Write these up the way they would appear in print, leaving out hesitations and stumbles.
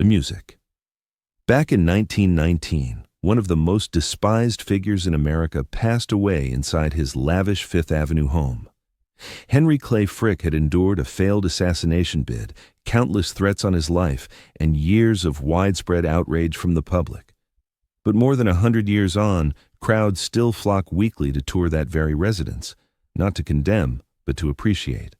The music. Back in 1919, one of the most despised figures in America passed away inside his lavish Fifth Avenue home. Henry Clay Frick had endured a failed assassination bid, countless threats on his life, and years of widespread outrage from the public. But more than 100 years on, crowds still flock weekly to tour that very residence, not to condemn, but to appreciate.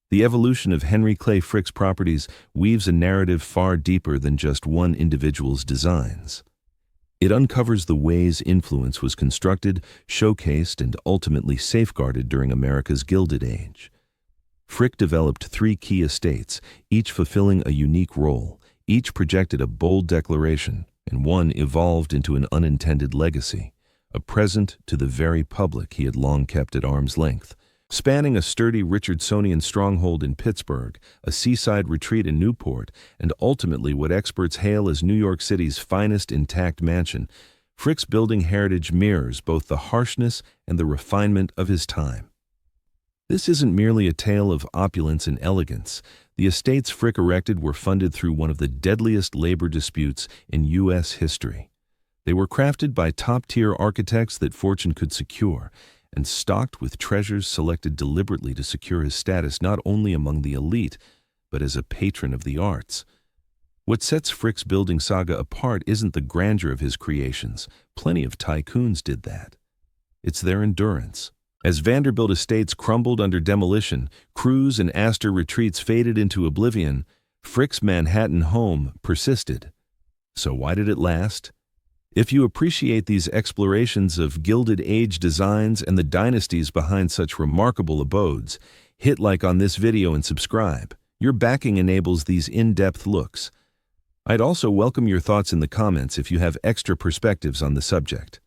The evolution of Henry Clay Frick's properties weaves a narrative far deeper than just one individual's designs. It uncovers the ways influence was constructed, showcased, and ultimately safeguarded during America's Gilded Age. Frick developed 3 key estates, each fulfilling a unique role. Each projected a bold declaration, and one evolved into an unintended legacy, a present to the very public he had long kept at arm's length. Spanning a sturdy Richardsonian stronghold in Pittsburgh, a seaside retreat in Newport, and ultimately what experts hail as New York City's finest intact mansion, Frick's building heritage mirrors both the harshness and the refinement of his time. This isn't merely a tale of opulence and elegance. The estates Frick erected were funded through one of the deadliest labor disputes in U.S. history. They were crafted by top-tier architects that fortune could secure, and stocked with treasures selected deliberately to secure his status not only among the elite, but as a patron of the arts. What sets Frick's building saga apart isn't the grandeur of his creations. Plenty of tycoons did that. It's their endurance. As Vanderbilt estates crumbled under demolition, Cruz and Astor retreats faded into oblivion, Frick's Manhattan home persisted. So why did it last? If you appreciate these explorations of Gilded Age designs and the dynasties behind such remarkable abodes, hit like on this video and subscribe. Your backing enables these in-depth looks. I'd also welcome your thoughts in the comments if you have extra perspectives on the subject.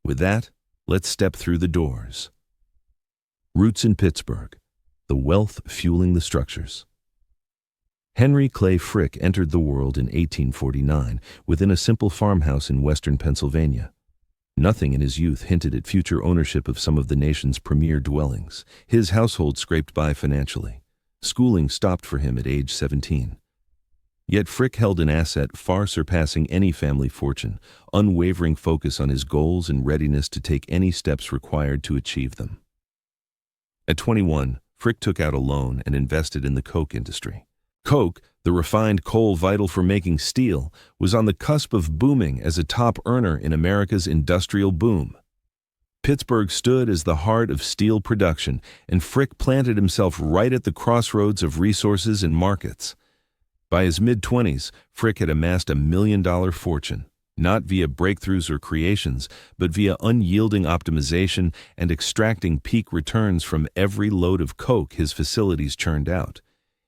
With that, let's step through the doors. Roots in Pittsburgh, the wealth fueling the structures. Henry Clay Frick entered the world in 1849 within a simple farmhouse in western Pennsylvania. Nothing in his youth hinted at future ownership of some of the nation's premier dwellings. His household scraped by financially. Schooling stopped for him at age 17. Yet Frick held an asset far surpassing any family fortune, unwavering focus on his goals and readiness to take any steps required to achieve them. At 21, Frick took out a loan and invested in the coke industry. Coke, the refined coal vital for making steel, was on the cusp of booming as a top earner in America's industrial boom. Pittsburgh stood as the heart of steel production, and Frick planted himself right at the crossroads of resources and markets. By his mid-20s, Frick had amassed $1 million fortune, not via breakthroughs or creations, but via unyielding optimization and extracting peak returns from every load of coke his facilities churned out.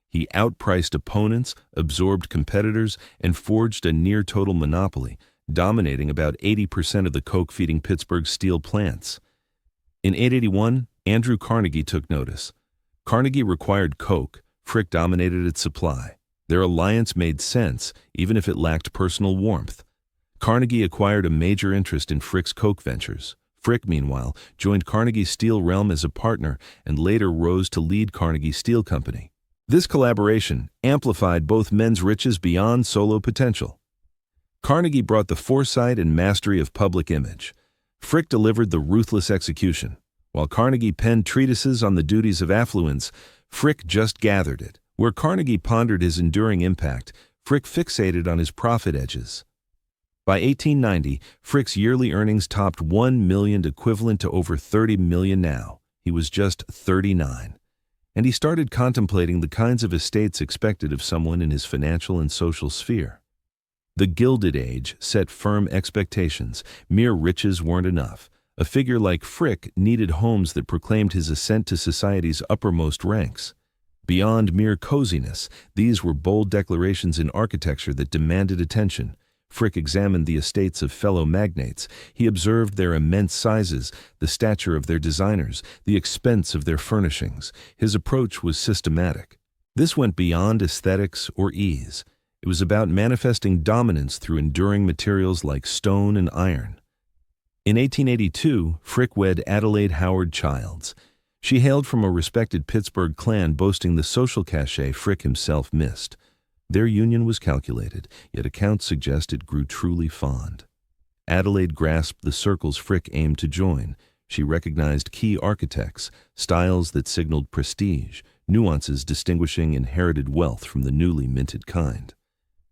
He outpriced opponents, absorbed competitors, and forged a near-total monopoly, dominating about 80% of the coke-feeding Pittsburgh steel plants. In 1881, Andrew Carnegie took notice. Carnegie required coke, Frick dominated its supply. Their alliance made sense, even if it lacked personal warmth. Carnegie acquired a major interest in Frick's coke ventures. Frick, meanwhile, joined Carnegie's steel realm as a partner and later rose to lead Carnegie Steel Company. This collaboration amplified both men's riches beyond solo potential. Carnegie brought the foresight and mastery of public image. Frick delivered the ruthless execution. While Carnegie penned treatises on the duties of affluence, Frick just gathered it. Where Carnegie pondered his enduring impact, Frick fixated on his profit edges. By 1890, Frick's yearly earnings topped $1 million, equivalent to over $30 million now. He was just 39. And he started contemplating the kinds of estates expected of someone in his financial and social sphere. The Gilded Age set firm expectations. Mere riches weren't enough. A figure like Frick needed homes that proclaimed his ascent to society's uppermost ranks. Beyond mere coziness, these were bold declarations in architecture that demanded attention. Frick examined the estates of fellow magnates. He observed their immense sizes, the stature of their designers, the expense of their furnishings. His approach was systematic. This went beyond aesthetics or ease. It was about manifesting dominance through enduring materials like stone and iron. In 1882, Frick wed Adelaide Howard Childs. She hailed from a respected Pittsburgh clan boasting the social cachet Frick himself missed. Their union was calculated, yet accounts suggest it grew truly fond. Adelaide grasped the circles Frick aimed to join. She recognized key architects, styles that signaled prestige, nuances distinguishing inherited wealth from the newly minted kind.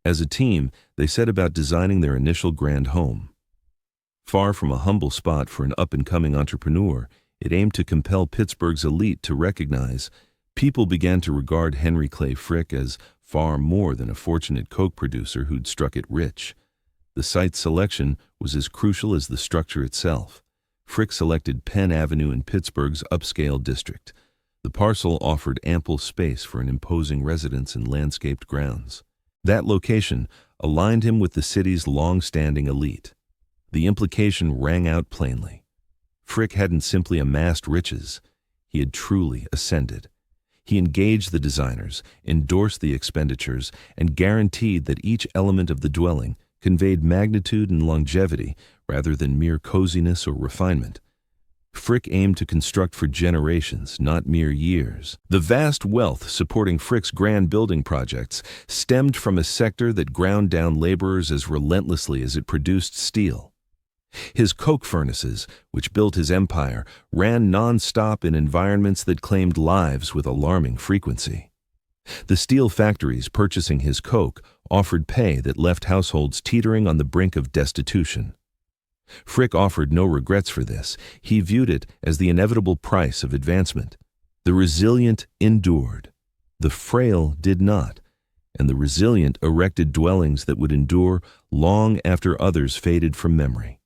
As a team, they set about designing their initial grand home. Far from a humble spot for an up-and-coming entrepreneur, it aimed to compel Pittsburgh's elite to recognize. People began to regard Henry Clay Frick as far more than a fortunate coke producer who'd struck it rich. The site selection was as crucial as the structure itself. Frick selected Penn Avenue in Pittsburgh's upscale district. The parcel offered ample space for an imposing residence and landscaped grounds. That location aligned him with the city's long-standing elite. The implication rang out plainly. Frick hadn't simply amassed riches, he had truly ascended. He engaged the designers, endorsed the expenditures, and guaranteed that each element of the dwelling conveyed magnitude and longevity rather than mere coziness or refinement. Frick aimed to construct for generations, not mere years. The vast wealth supporting Frick's grand building projects stemmed from a sector that ground down laborers as relentlessly as it produced steel. His coke furnaces, which built his empire, ran non-stop in environments that claimed lives with alarming frequency. The steel factories purchasing his coke offered pay that left households teetering on the brink of destitution. Frick offered no regrets for this. He viewed it as the inevitable price of advancement. The resilient endured. The frail did not, and the resilient erected dwellings that would endure long after others faded from memory.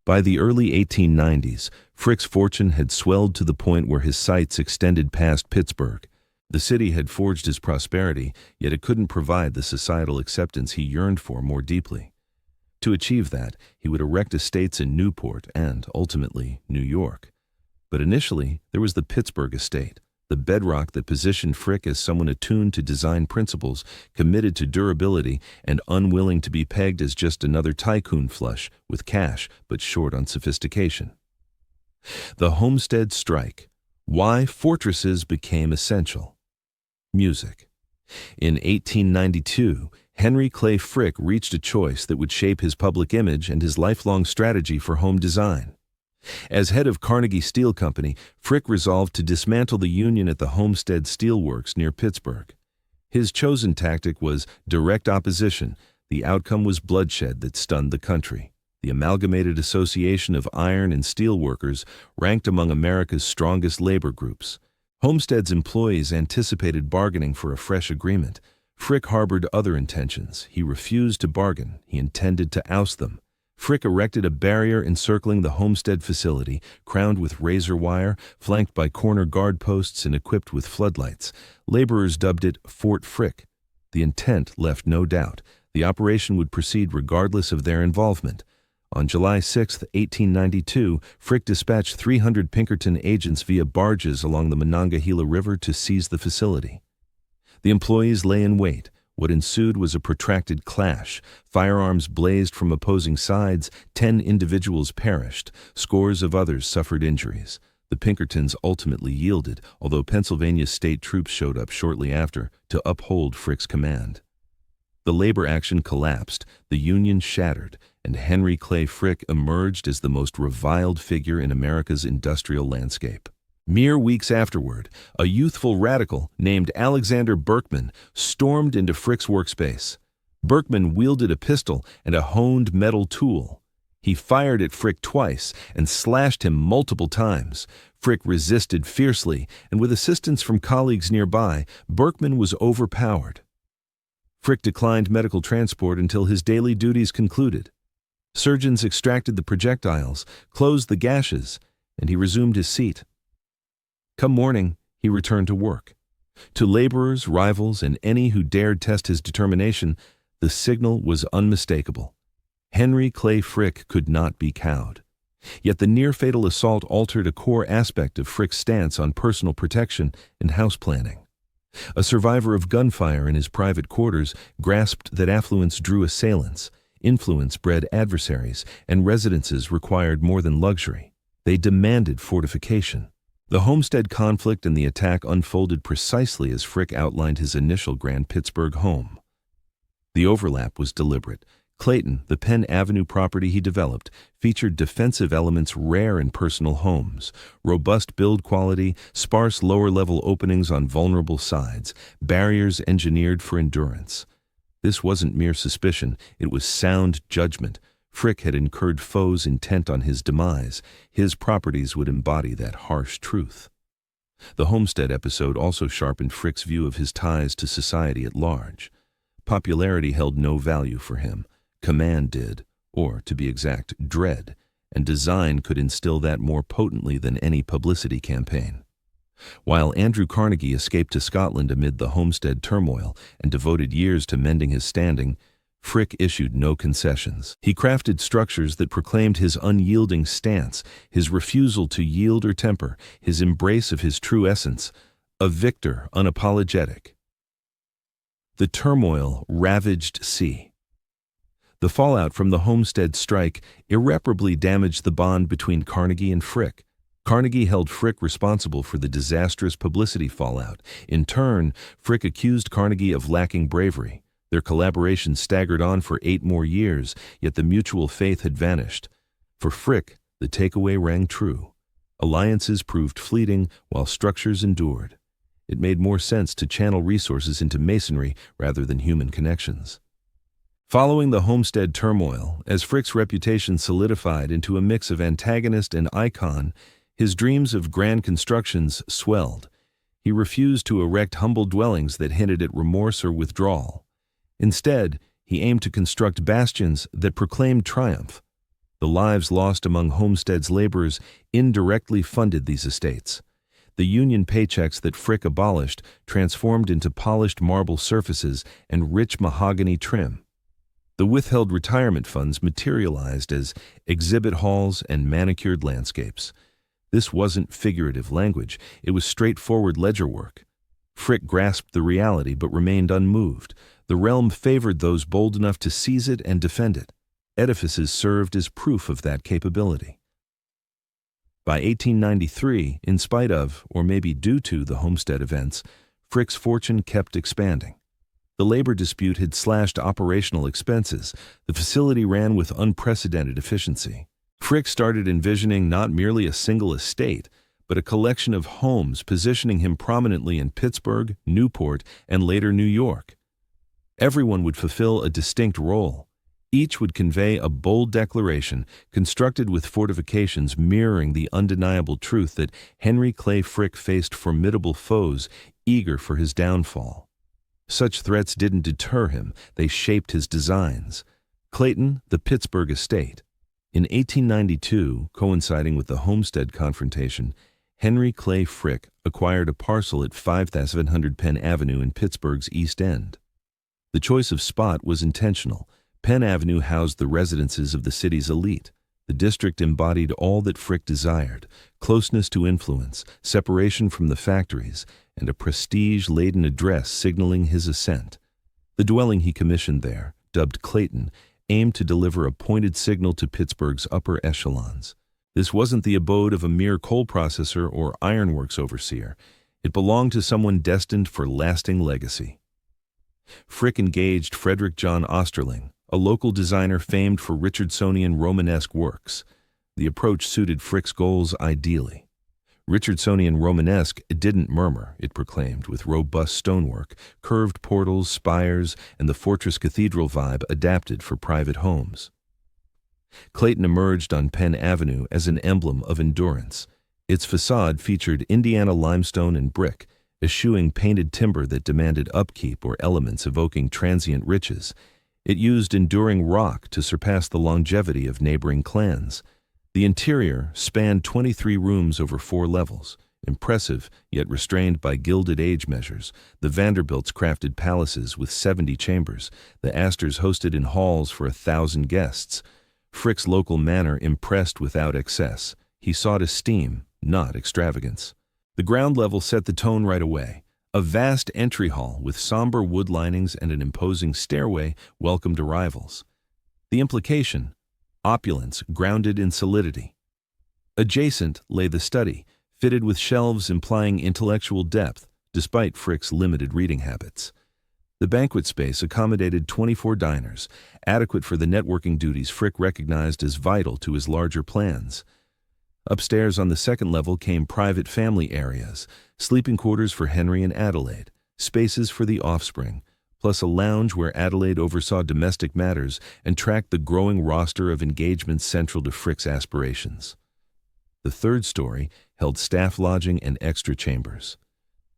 By the early 1890s, Frick's fortune had swelled to the point where his sights extended past Pittsburgh. The city had forged his prosperity, yet it couldn't provide the societal acceptance he yearned for more deeply. To achieve that, he would erect estates in Newport and, ultimately, New York. But initially, there was the Pittsburgh estate, the bedrock that positioned Frick as someone attuned to design principles, committed to durability, and unwilling to be pegged as just another tycoon flush with cash but short on sophistication. The Homestead Strike. Why fortresses became essential. Music. In 1892, Henry Clay Frick reached a choice that would shape his public image and his lifelong strategy for home design. As head of Carnegie Steel Company, Frick resolved to dismantle the union at the Homestead Steel Works near Pittsburgh. His chosen tactic was direct opposition. The outcome was bloodshed that stunned the country. The Amalgamated Association of Iron and Steel Workers ranked among America's strongest labor groups. Homestead's employees anticipated bargaining for a fresh agreement. Frick harbored other intentions. He refused to bargain. He intended to oust them. Frick erected a barrier encircling the Homestead facility, crowned with razor wire, flanked by corner guard posts and equipped with floodlights. Laborers dubbed it Fort Frick. The intent left no doubt. The operation would proceed regardless of their involvement. On July 6, 1892, Frick dispatched 300 Pinkerton agents via barges along the Monongahela River to seize the facility. The employees lay in wait. What ensued was a protracted clash. Firearms blazed from opposing sides. 10 individuals perished. Scores of others suffered injuries. The Pinkertons ultimately yielded, although Pennsylvania state troops showed up shortly after to uphold Frick's command. The labor action collapsed, the Union shattered, and Henry Clay Frick emerged as the most reviled figure in America's industrial landscape. Mere weeks afterward, a youthful radical named Alexander Berkman stormed into Frick's workspace. Berkman wielded a pistol and a honed metal tool. He fired at Frick twice and slashed him multiple times. Frick resisted fiercely, and with assistance from colleagues nearby, Berkman was overpowered. Frick declined medical transport until his daily duties concluded. Surgeons extracted the projectiles, closed the gashes, and he resumed his seat. Come morning, he returned to work. To laborers, rivals, and any who dared test his determination, the signal was unmistakable. Henry Clay Frick could not be cowed. Yet the near-fatal assault altered a core aspect of Frick's stance on personal protection and house planning. A survivor of gunfire in his private quarters grasped that affluence drew assailants, influence bred adversaries, and residences required more than luxury. They demanded fortification. The Homestead conflict and the attack unfolded precisely as Frick outlined his initial grand Pittsburgh home. The overlap was deliberate. Clayton, the Penn Avenue property he developed, featured defensive elements rare in personal homes: robust build quality, sparse lower-level openings on vulnerable sides, barriers engineered for endurance. This wasn't mere suspicion, it was sound judgment. Frick had incurred foes intent on his demise. His properties would embody that harsh truth. The Homestead episode also sharpened Frick's view of his ties to society at large. Popularity held no value for him. Command did, or, to be exact, dread, and design could instill that more potently than any publicity campaign. While Andrew Carnegie escaped to Scotland amid the Homestead turmoil and devoted years to mending his standing, Frick issued no concessions. He crafted structures that proclaimed his unyielding stance, his refusal to yield or temper, his embrace of his true essence, a victor unapologetic. The turmoil ravaged sea. The fallout from the Homestead strike irreparably damaged the bond between Carnegie and Frick. Carnegie held Frick responsible for the disastrous publicity fallout. In turn, Frick accused Carnegie of lacking bravery. Their collaboration staggered on for 8 more years, yet the mutual faith had vanished. For Frick, the takeaway rang true. Alliances proved fleeting, while structures endured. It made more sense to channel resources into masonry rather than human connections. Following the Homestead turmoil, as Frick's reputation solidified into a mix of antagonist and icon, his dreams of grand constructions swelled. He refused to erect humble dwellings that hinted at remorse or withdrawal. Instead, he aimed to construct bastions that proclaimed triumph. The lives lost among Homestead's laborers indirectly funded these estates. The union paychecks that Frick abolished transformed into polished marble surfaces and rich mahogany trim. The withheld retirement funds materialized as exhibit halls and manicured landscapes. This wasn't figurative language, it was straightforward ledger work. Frick grasped the reality but remained unmoved. The realm favored those bold enough to seize it and defend it. Edifices served as proof of that capability. By 1893, in spite of, or maybe due to, the Homestead events, Frick's fortune kept expanding. The labor dispute had slashed operational expenses. The facility ran with unprecedented efficiency. Frick started envisioning not merely a single estate, but a collection of homes positioning him prominently in Pittsburgh, Newport, and later New York. Everyone would fulfill a distinct role. Each would convey a bold declaration, constructed with fortifications mirroring the undeniable truth that Henry Clay Frick faced formidable foes eager for his downfall. Such threats didn't deter him, they shaped his designs. Clayton, the Pittsburgh estate. In 1892, coinciding with the Homestead confrontation, Henry Clay Frick acquired a parcel at 5700 Penn Avenue in Pittsburgh's East End. The choice of spot was intentional. Penn Avenue housed the residences of the city's elite. The district embodied all that Frick desired: closeness to influence, separation from the factories, and a prestige-laden address signaling his ascent. The dwelling he commissioned there, dubbed Clayton, aimed to deliver a pointed signal to Pittsburgh's upper echelons. This wasn't the abode of a mere coal processor or ironworks overseer. It belonged to someone destined for lasting legacy. Frick engaged Frederick John Osterling, a local designer famed for Richardsonian Romanesque works. The approach suited Frick's goals ideally. Richardsonian Romanesque didn't murmur, it proclaimed, with robust stonework, curved portals, spires, and the fortress cathedral vibe adapted for private homes. Clayton emerged on Penn Avenue as an emblem of endurance. Its facade featured Indiana limestone and brick, eschewing painted timber that demanded upkeep or elements evoking transient riches. It used enduring rock to surpass the longevity of neighboring clans. The interior spanned 23 rooms over 4 levels. Impressive, yet restrained by gilded age measures. The Vanderbilts crafted palaces with 70 chambers. The Astors hosted in halls for 1,000 guests. Frick's local manor impressed without excess. He sought esteem, not extravagance. The ground level set the tone right away. A vast entry hall with somber wood linings and an imposing stairway welcomed arrivals. The implication: opulence grounded in solidity. Adjacent lay the study, fitted with shelves implying intellectual depth, despite Frick's limited reading habits. The banquet space accommodated 24 diners, adequate for the networking duties Frick recognized as vital to his larger plans. Upstairs on the second level came private family areas, sleeping quarters for Henry and Adelaide, spaces for the offspring, plus a lounge where Adelaide oversaw domestic matters and tracked the growing roster of engagements central to Frick's aspirations. The third story held staff lodging and extra chambers.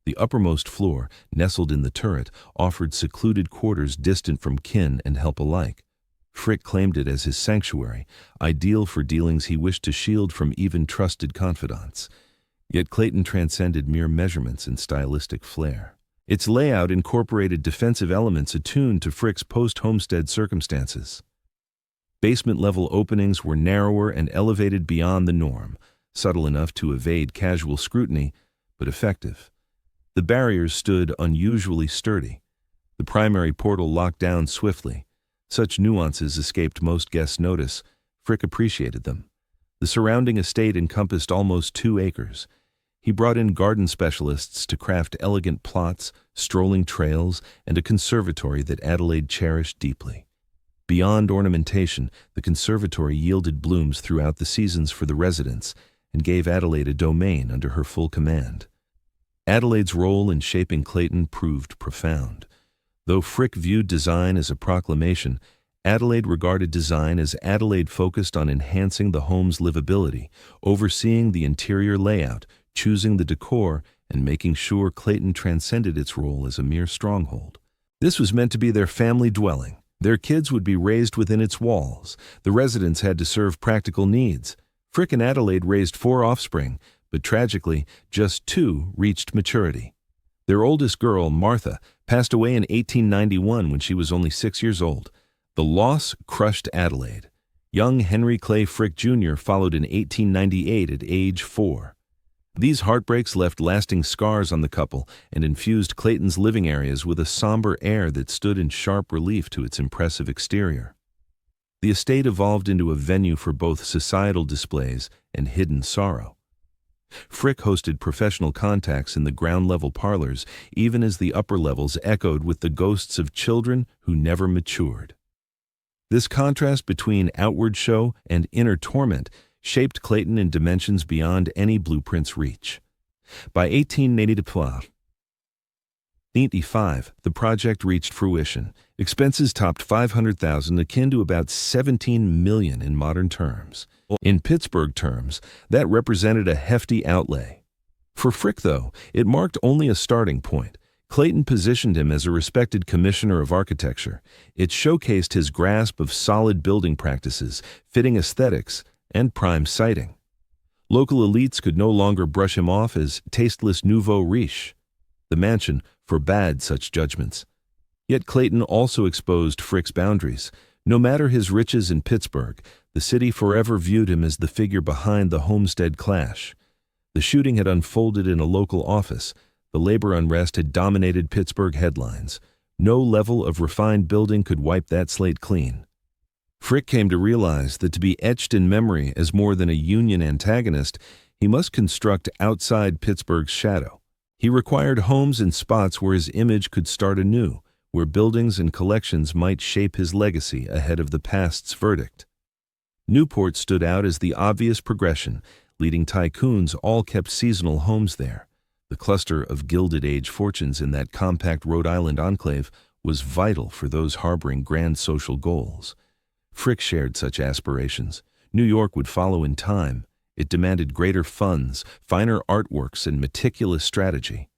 The uppermost floor, nestled in the turret, offered secluded quarters distant from kin and help alike. Frick claimed it as his sanctuary, ideal for dealings he wished to shield from even trusted confidants. Yet Clayton transcended mere measurements in stylistic flair. Its layout incorporated defensive elements attuned to Frick's post-homestead circumstances. Basement-level openings were narrower and elevated beyond the norm, subtle enough to evade casual scrutiny, but effective. The barriers stood unusually sturdy. The primary portal locked down swiftly. Such nuances escaped most guests' notice. Frick appreciated them. The surrounding estate encompassed almost 2 acres. He brought in garden specialists to craft elegant plots, strolling trails, and a conservatory that Adelaide cherished deeply. Beyond ornamentation, the conservatory yielded blooms throughout the seasons for the residents and gave Adelaide a domain under her full command. Adelaide's role in shaping Clayton proved profound. Though Frick viewed design as a proclamation, Adelaide regarded design as Adelaide focused on enhancing the home's livability, overseeing the interior layout, choosing the decor, and making sure Clayton transcended its role as a mere stronghold. This was meant to be their family dwelling. Their kids would be raised within its walls. The residents had to serve practical needs. Frick and Adelaide raised 4 offspring, but tragically, just 2 reached maturity. Their oldest girl, Martha, passed away in 1891 when she was only 6 years old. The loss crushed Adelaide. Young Henry Clay Frick Jr. followed in 1898 at age 4. These heartbreaks left lasting scars on the couple and infused Clayton's living areas with a somber air that stood in sharp relief to its impressive exterior. The estate evolved into a venue for both societal displays and hidden sorrow. Frick hosted professional contacts in the ground-level parlors, even as the upper levels echoed with the ghosts of children who never matured. This contrast between outward show and inner torment shaped Clayton in dimensions beyond any blueprint's reach. By 1885, the project reached fruition. Expenses topped $500,000, akin to about $17 million in modern terms. In Pittsburgh terms, that represented a hefty outlay. For Frick, though, it marked only a starting point. Clayton positioned him as a respected commissioner of architecture. It showcased his grasp of solid building practices, fitting aesthetics, and prime siting. Local elites could no longer brush him off as tasteless nouveau riche. The mansion forbade such judgments. Yet Clayton also exposed Frick's boundaries. No matter his riches in Pittsburgh, the city forever viewed him as the figure behind the Homestead clash. The shooting had unfolded in a local office. The labor unrest had dominated Pittsburgh headlines. No level of refined building could wipe that slate clean. Frick came to realize that to be etched in memory as more than a union antagonist, he must construct outside Pittsburgh's shadow. He required homes and spots where his image could start anew, where buildings and collections might shape his legacy ahead of the past's verdict. Newport stood out as the obvious progression. Leading tycoons all kept seasonal homes there. The cluster of Gilded Age fortunes in that compact Rhode Island enclave was vital for those harboring grand social goals. Frick shared such aspirations. New York would follow in time. It demanded greater funds, finer artworks, and meticulous strategy.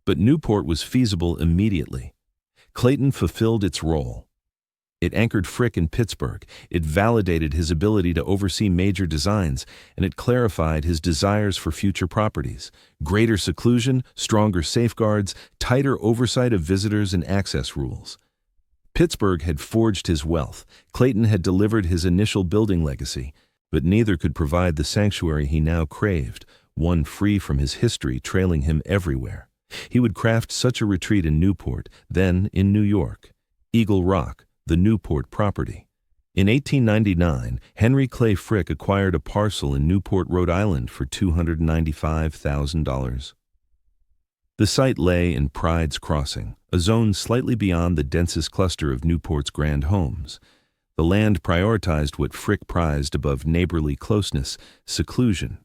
But Newport was feasible immediately. Clayton fulfilled its role. It anchored Frick in Pittsburgh, it validated his ability to oversee major designs, and it clarified his desires for future properties. Greater seclusion, stronger safeguards, tighter oversight of visitors and access rules. Pittsburgh had forged his wealth. Clayton had delivered his initial building legacy, but neither could provide the sanctuary he now craved, one free from his history trailing him everywhere. He would craft such a retreat in Newport, then in New York. Eagle Rock, the Newport property. In 1899, Henry Clay Frick acquired a parcel in Newport, Rhode Island for $295,000. The site lay in Pride's Crossing, a zone slightly beyond the densest cluster of Newport's grand homes. The land prioritized what Frick prized above neighborly closeness: seclusion.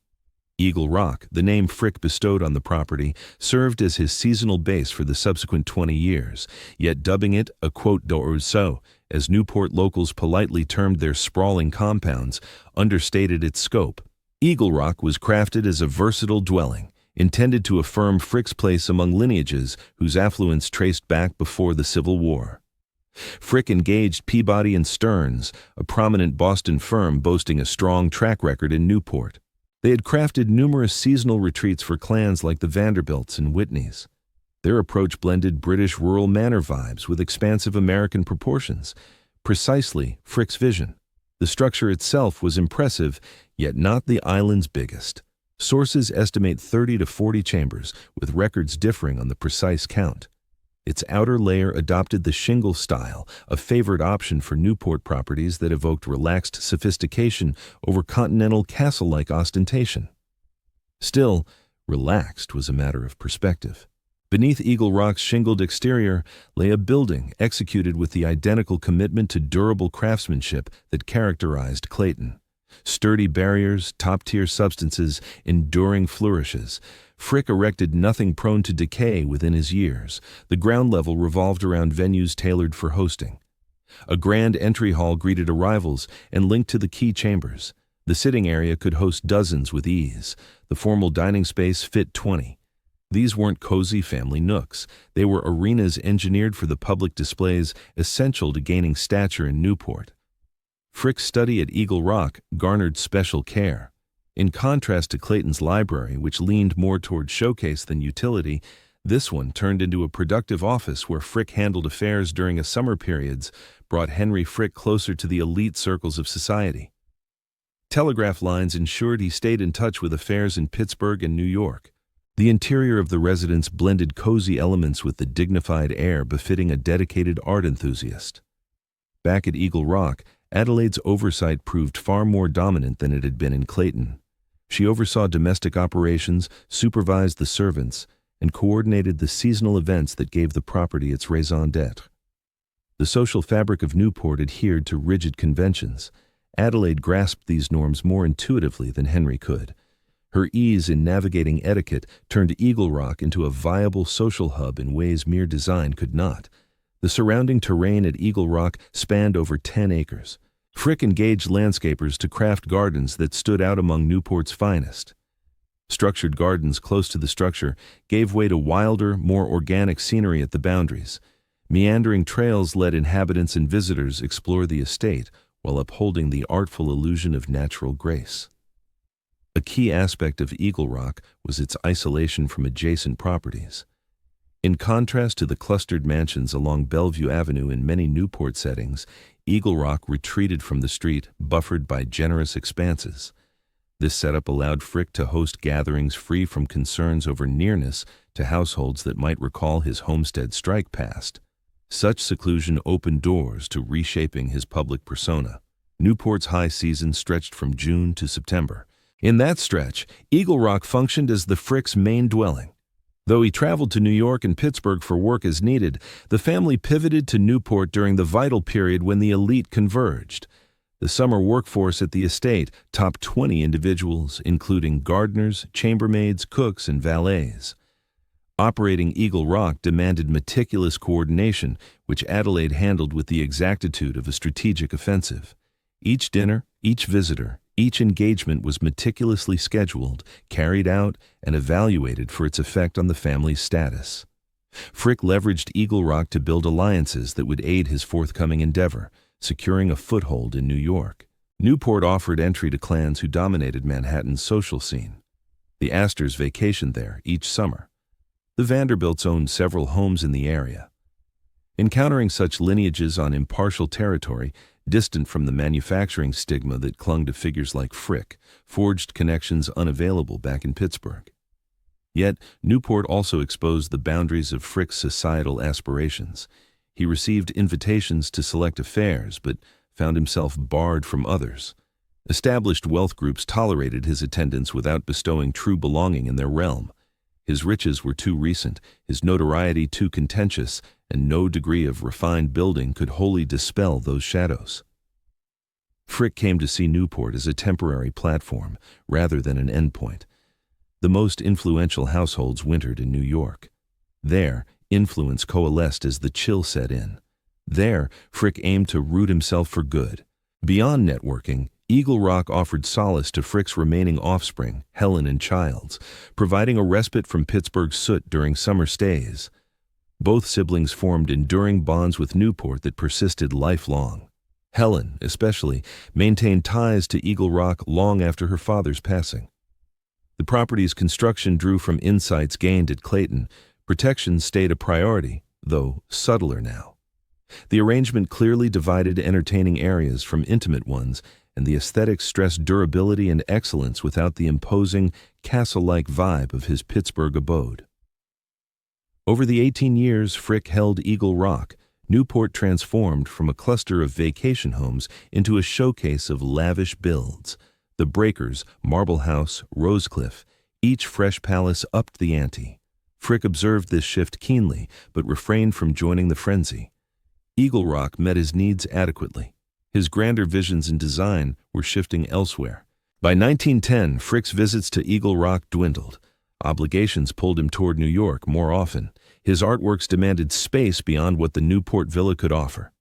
Eagle Rock, the name Frick bestowed on the property, served as his seasonal base for the subsequent 20 years, yet dubbing it a Côte d'Oiseau, as Newport locals politely termed their sprawling compounds, understated its scope. Eagle Rock was crafted as a versatile dwelling, intended to affirm Frick's place among lineages whose affluence traced back before the Civil War. Frick engaged Peabody and Stearns, a prominent Boston firm boasting a strong track record in Newport. They had crafted numerous seasonal retreats for clans like the Vanderbilts and Whitneys. Their approach blended British rural manor vibes with expansive American proportions, precisely Frick's vision. The structure itself was impressive, yet not the island's biggest. Sources estimate 30 to 40 chambers, with records differing on the precise count. Its outer layer adopted the shingle style, a favored option for Newport properties that evoked relaxed sophistication over continental castle-like ostentation. Still, relaxed was a matter of perspective. Beneath Eagle Rock's shingled exterior lay a building executed with the identical commitment to durable craftsmanship that characterized Clayton. Sturdy barriers, top-tier substances, enduring flourishes. Frick erected nothing prone to decay within his years. The ground level revolved around venues tailored for hosting. A grand entry hall greeted arrivals and linked to the key chambers. The sitting area could host dozens with ease. The formal dining space fit 20. These weren't cozy family nooks. They were arenas engineered for the public displays essential to gaining stature in Newport. Frick's study at Eagle Rock garnered special care. In contrast to Clayton's library, which leaned more toward showcase than utility, this one turned into a productive office where Frick handled affairs during a summer periods, brought Henry Frick closer to the elite circles of society. Telegraph lines ensured he stayed in touch with affairs in Pittsburgh and New York. The interior of the residence blended cozy elements with the dignified air befitting a dedicated art enthusiast. Back at Eagle Rock, Adelaide's oversight proved far more dominant than it had been in Clayton. She oversaw domestic operations, supervised the servants, and coordinated the seasonal events that gave the property its raison d'etre. The social fabric of Newport adhered to rigid conventions. Adelaide grasped these norms more intuitively than Henry could. Her ease in navigating etiquette turned Eagle Rock into a viable social hub in ways mere design could not. The surrounding terrain at Eagle Rock spanned over 10 acres. Frick engaged landscapers to craft gardens that stood out among Newport's finest. Structured gardens close to the structure gave way to wilder, more organic scenery at the boundaries. Meandering trails let inhabitants and visitors explore the estate while upholding the artful illusion of natural grace. A key aspect of Eagle Rock was its isolation from adjacent properties. In contrast to the clustered mansions along Bellevue Avenue in many Newport settings, Eagle Rock retreated from the street, buffered by generous expanses. This setup allowed Frick to host gatherings free from concerns over nearness to households that might recall his homestead strike past. Such seclusion opened doors to reshaping his public persona. Newport's high season stretched from June to September. In that stretch, Eagle Rock functioned as the Frick's main dwelling. Though he traveled to New York and Pittsburgh for work as needed, the family pivoted to Newport during the vital period when the elite converged. The summer workforce at the estate topped 20 individuals, including gardeners, chambermaids, cooks, and valets. Operating Eagle Rock demanded meticulous coordination, which Adelaide handled with the exactitude of a strategic offensive. Each dinner, each visitor, each engagement was meticulously scheduled, carried out, and evaluated for its effect on the family's status. Frick leveraged Eagle Rock to build alliances that would aid his forthcoming endeavor, securing a foothold in New York. Newport offered entry to clans who dominated Manhattan's social scene. The Astors vacationed there each summer. The Vanderbilts owned several homes in the area. Encountering such lineages on impartial territory, distant from the manufacturing stigma that clung to figures like Frick, forged connections unavailable back in Pittsburgh. Yet, Newport also exposed the boundaries of Frick's societal aspirations. He received invitations to select affairs, but found himself barred from others. Established wealth groups tolerated his attendance without bestowing true belonging in their realm. His riches were too recent, his notoriety too contentious, and no degree of refined building could wholly dispel those shadows. Frick came to see Newport as a temporary platform, rather than an endpoint. The most influential households wintered in New York. There, influence coalesced as the chill set in. There, Frick aimed to root himself for good. Beyond networking, Eagle Rock offered solace to Frick's remaining offspring, Helen and Childs, providing a respite from Pittsburgh's soot during summer stays. Both siblings formed enduring bonds with Newport that persisted lifelong. Helen, especially, maintained ties to Eagle Rock long after her father's passing. The property's construction drew from insights gained at Clayton. Protection stayed a priority, though subtler now. The arrangement clearly divided entertaining areas from intimate ones, and the aesthetics stressed durability and excellence without the imposing, castle-like vibe of his Pittsburgh abode. Over the 18 years Frick held Eagle Rock, Newport transformed from a cluster of vacation homes into a showcase of lavish builds. The Breakers, Marble House, Rosecliff, each fresh palace upped the ante. Frick observed this shift keenly, but refrained from joining the frenzy. Eagle Rock met his needs adequately. His grander visions and design were shifting elsewhere. By 1910, Frick's visits to Eagle Rock dwindled. Obligations pulled him toward New York more often. His artworks demanded space beyond what the Newport villa could offer.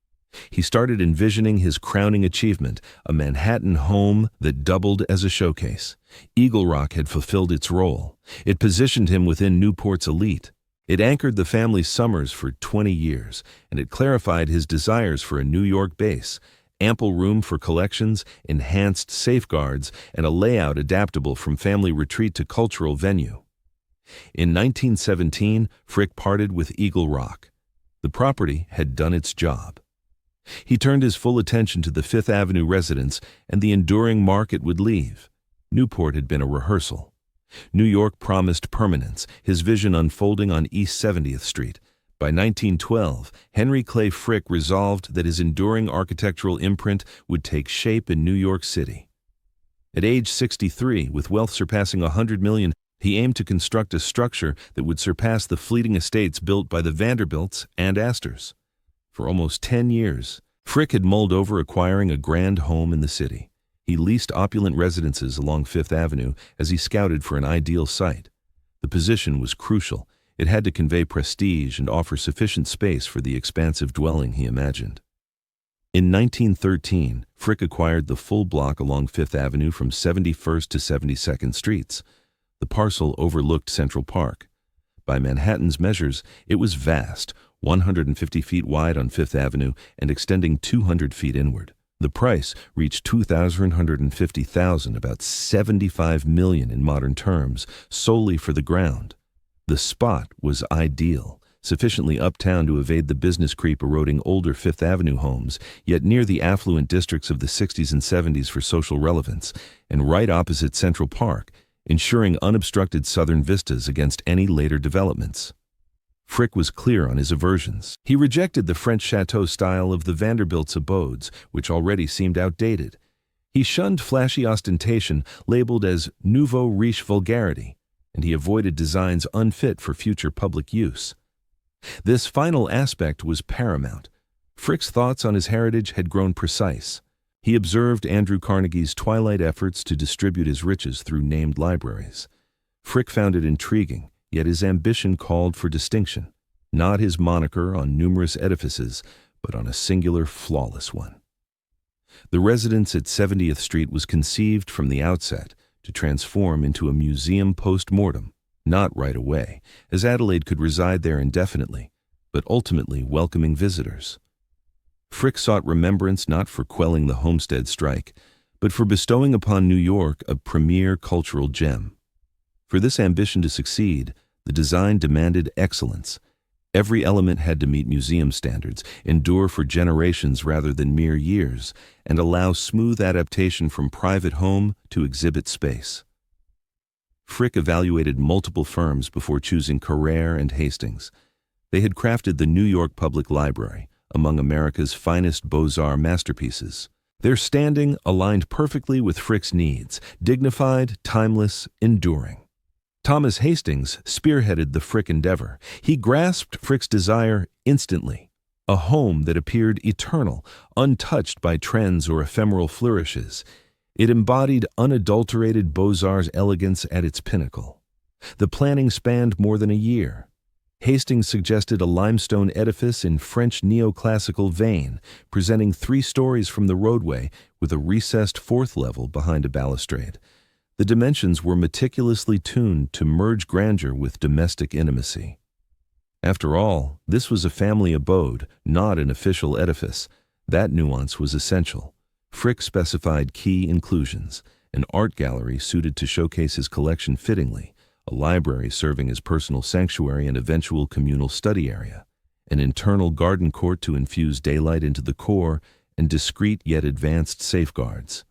He started envisioning his crowning achievement, a Manhattan home that doubled as a showcase. Eagle Rock had fulfilled its role. It positioned him within Newport's elite. It anchored the family's summers for 20 years, and it clarified his desires for a New York base. Ample room for collections, enhanced safeguards, and a layout adaptable from family retreat to cultural venue. In 1917, Frick parted with Eagle Rock. The property had done its job. He turned his full attention to the Fifth Avenue residence and the enduring mark it would leave. Newport had been a rehearsal. New York promised permanence, his vision unfolding on East 70th Street. By 1912, Henry Clay Frick resolved that his enduring architectural imprint would take shape in New York City. At age 63, with wealth surpassing $100 million, he aimed to construct a structure that would surpass the fleeting estates built by the Vanderbilts and Astors. For almost 10 years, Frick had mulled over acquiring a grand home in the city. He leased opulent residences along Fifth Avenue as he scouted for an ideal site. The position was crucial. It had to convey prestige and offer sufficient space for the expansive dwelling he imagined. In 1913, Frick acquired the full block along Fifth Avenue from 71st to 72nd Streets. The parcel overlooked Central Park. By Manhattan's measures, it was vast, 150 feet wide on Fifth Avenue and extending 200 feet inward. The price reached $250,000, about $75 million in modern terms, solely for the ground. The spot was ideal, sufficiently uptown to evade the business creep eroding older Fifth Avenue homes, yet near the affluent districts of the 60s and 70s for social relevance, and right opposite Central Park, ensuring unobstructed southern vistas against any later developments. Frick was clear on his aversions. He rejected the French chateau style of the Vanderbilt's abodes, which already seemed outdated. He shunned flashy ostentation labeled as nouveau riche vulgarity, and he avoided designs unfit for future public use. This final aspect was paramount. Frick's thoughts on his heritage had grown precise. He observed Andrew Carnegie's twilight efforts to distribute his riches through named libraries. Frick found it intriguing, yet his ambition called for distinction, not his moniker on numerous edifices, but on a singular, flawless one. The residence at 70th Street was conceived from the outset to transform into a museum post-mortem, not right away, as Adelaide could reside there indefinitely, but ultimately welcoming visitors. Frick sought remembrance not for quelling the Homestead strike, but for bestowing upon New York a premier cultural gem. For this ambition to succeed, the design demanded excellence. Every element had to meet museum standards, endure for generations rather than mere years, and allow smooth adaptation from private home to exhibit space. Frick evaluated multiple firms before choosing Carrere and Hastings. They had crafted the New York Public Library, among America's finest Beaux-Arts masterpieces. Their standing aligned perfectly with Frick's needs, dignified, timeless, enduring. Thomas Hastings spearheaded the Frick endeavor. He grasped Frick's desire instantly, a home that appeared eternal, untouched by trends or ephemeral flourishes. It embodied unadulterated Beaux-Arts elegance at its pinnacle. The planning spanned more than a year. Hastings suggested a limestone edifice in French neoclassical vein, presenting 3 stories from the roadway with a recessed 4th level behind a balustrade. The dimensions were meticulously tuned to merge grandeur with domestic intimacy. After all, this was a family abode, not an official edifice. That nuance was essential. Frick specified key inclusions: an art gallery suited to showcase his collection fittingly, a library serving as personal sanctuary and eventual communal study area, an internal garden court to infuse daylight into the core, and discreet yet advanced safeguards.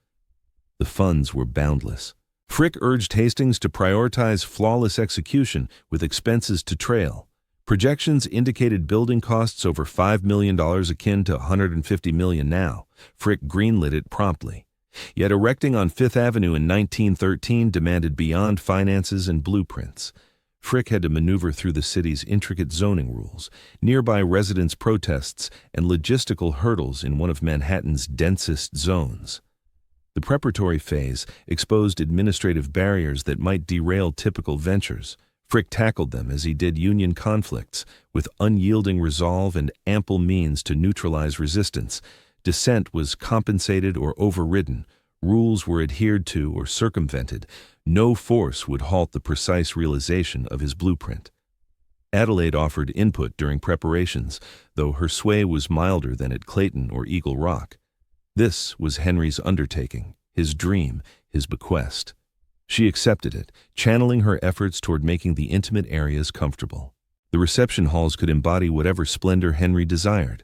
The funds were boundless. Frick urged Hastings to prioritize flawless execution with expenses to trail. Projections indicated building costs over $5 million, akin to $150 million now. Frick greenlit it promptly. Yet erecting on Fifth Avenue in 1913 demanded beyond finances and blueprints. Frick had to maneuver through the city's intricate zoning rules, nearby residents' protests, and logistical hurdles in one of Manhattan's densest zones. The preparatory phase exposed administrative barriers that might derail typical ventures. Frick tackled them as he did union conflicts, with unyielding resolve and ample means to neutralize resistance. Dissent was compensated or overridden. Rules were adhered to or circumvented. No force would halt the precise realization of his blueprint. Adelaide offered input during preparations, though her sway was milder than at Clayton or Eagle Rock. This was Henry's undertaking, his dream, his bequest. She accepted it, channeling her efforts toward making the intimate areas comfortable. The reception halls could embody whatever splendor Henry desired.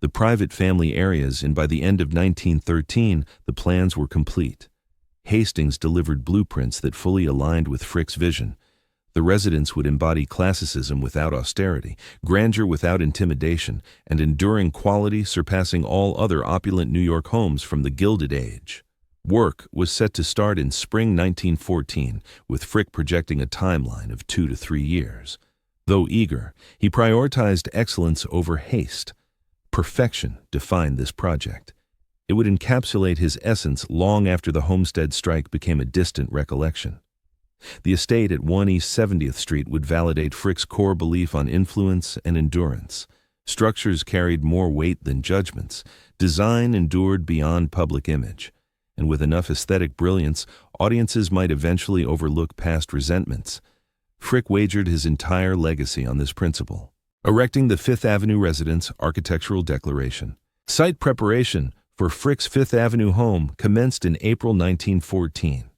The private family areas, and by the end of 1913, the plans were complete. Hastings delivered blueprints that fully aligned with Frick's vision. The residence would embody classicism without austerity, grandeur without intimidation, and enduring quality surpassing all other opulent New York homes from the Gilded Age. Work was set to start in spring 1914, with Frick projecting a timeline of 2 to 3 years. Though eager, he prioritized excellence over haste. Perfection defined this project. It would encapsulate his essence long after the Homestead strike became a distant recollection. The estate at 1 East 70th Street would validate Frick's core belief on influence and endurance. Structures carried more weight than judgments. Design endured beyond public image. And with enough aesthetic brilliance, audiences might eventually overlook past resentments. Frick wagered his entire legacy on this principle. Erecting the Fifth Avenue residence architectural declaration. Site preparation for Frick's Fifth Avenue home commenced in April 1914.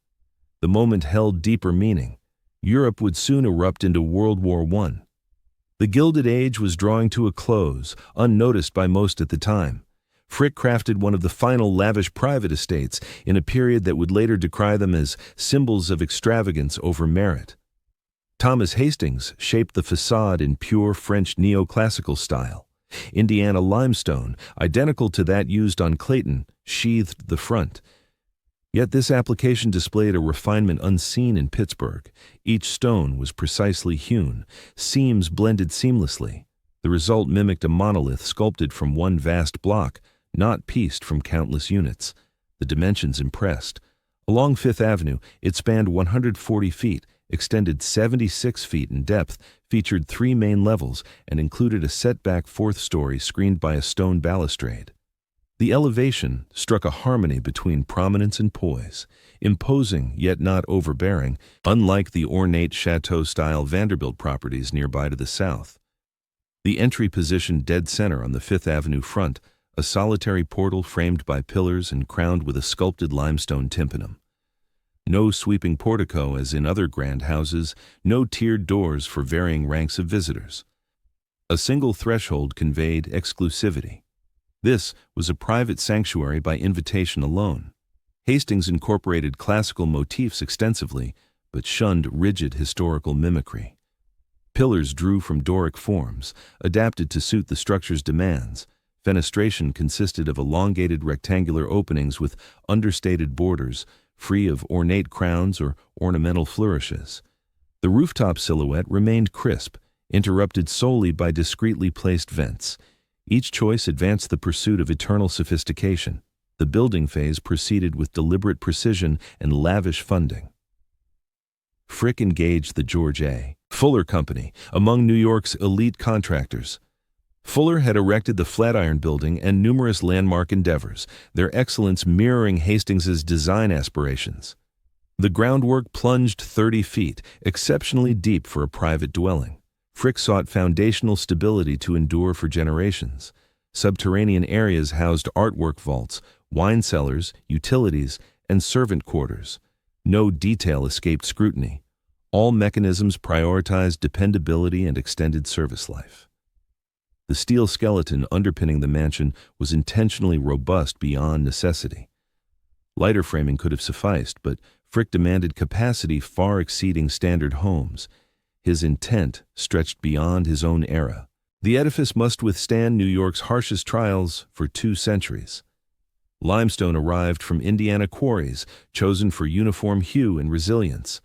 The moment held deeper meaning. Europe would soon erupt into World War I. The Gilded Age was drawing to a close, unnoticed by most at the time. Frick crafted one of the final lavish private estates in a period that would later decry them as symbols of extravagance over merit. Thomas Hastings shaped the facade in pure French neoclassical style. Indiana limestone, identical to that used on Clayton, sheathed the front. Yet this application displayed a refinement unseen in Pittsburgh. Each stone was precisely hewn, seams blended seamlessly. The result mimicked a monolith sculpted from one vast block, not pieced from countless units. The dimensions impressed. Along Fifth Avenue, it spanned 140 feet, extended 76 feet in depth, featured 3 main levels, and included a setback 4th story screened by a stone balustrade. The elevation struck a harmony between prominence and poise, imposing yet not overbearing, unlike the ornate chateau-style Vanderbilt properties nearby to the south. The entry positioned dead center on the Fifth Avenue front, a solitary portal framed by pillars and crowned with a sculpted limestone tympanum. No sweeping portico as in other grand houses, no tiered doors for varying ranks of visitors. A single threshold conveyed exclusivity. This was a private sanctuary by invitation alone. Hastings incorporated classical motifs extensively, but shunned rigid historical mimicry. Pillars drew from Doric forms, adapted to suit the structure's demands. Fenestration consisted of elongated rectangular openings with understated borders, free of ornate crowns or ornamental flourishes. The rooftop silhouette remained crisp, interrupted solely by discreetly placed vents. Each choice advanced the pursuit of eternal sophistication. The building phase proceeded with deliberate precision and lavish funding. Frick engaged the George A. Fuller Company, among New York's elite contractors. Fuller had erected the Flatiron Building and numerous landmark endeavors, their excellence mirroring Hastings's design aspirations. The groundwork plunged 30 feet, exceptionally deep for a private dwelling. Frick sought foundational stability to endure for generations. Subterranean areas housed artwork vaults, wine cellars, utilities, and servant quarters. No detail escaped scrutiny. All mechanisms prioritized dependability and extended service life. The steel skeleton underpinning the mansion was intentionally robust beyond necessity. Lighter framing could have sufficed, but Frick demanded capacity far exceeding standard homes. His intent stretched beyond his own era. The edifice must withstand New York's harshest trials for 2 centuries. Limestone arrived from Indiana quarries, chosen for uniform hue and resilience.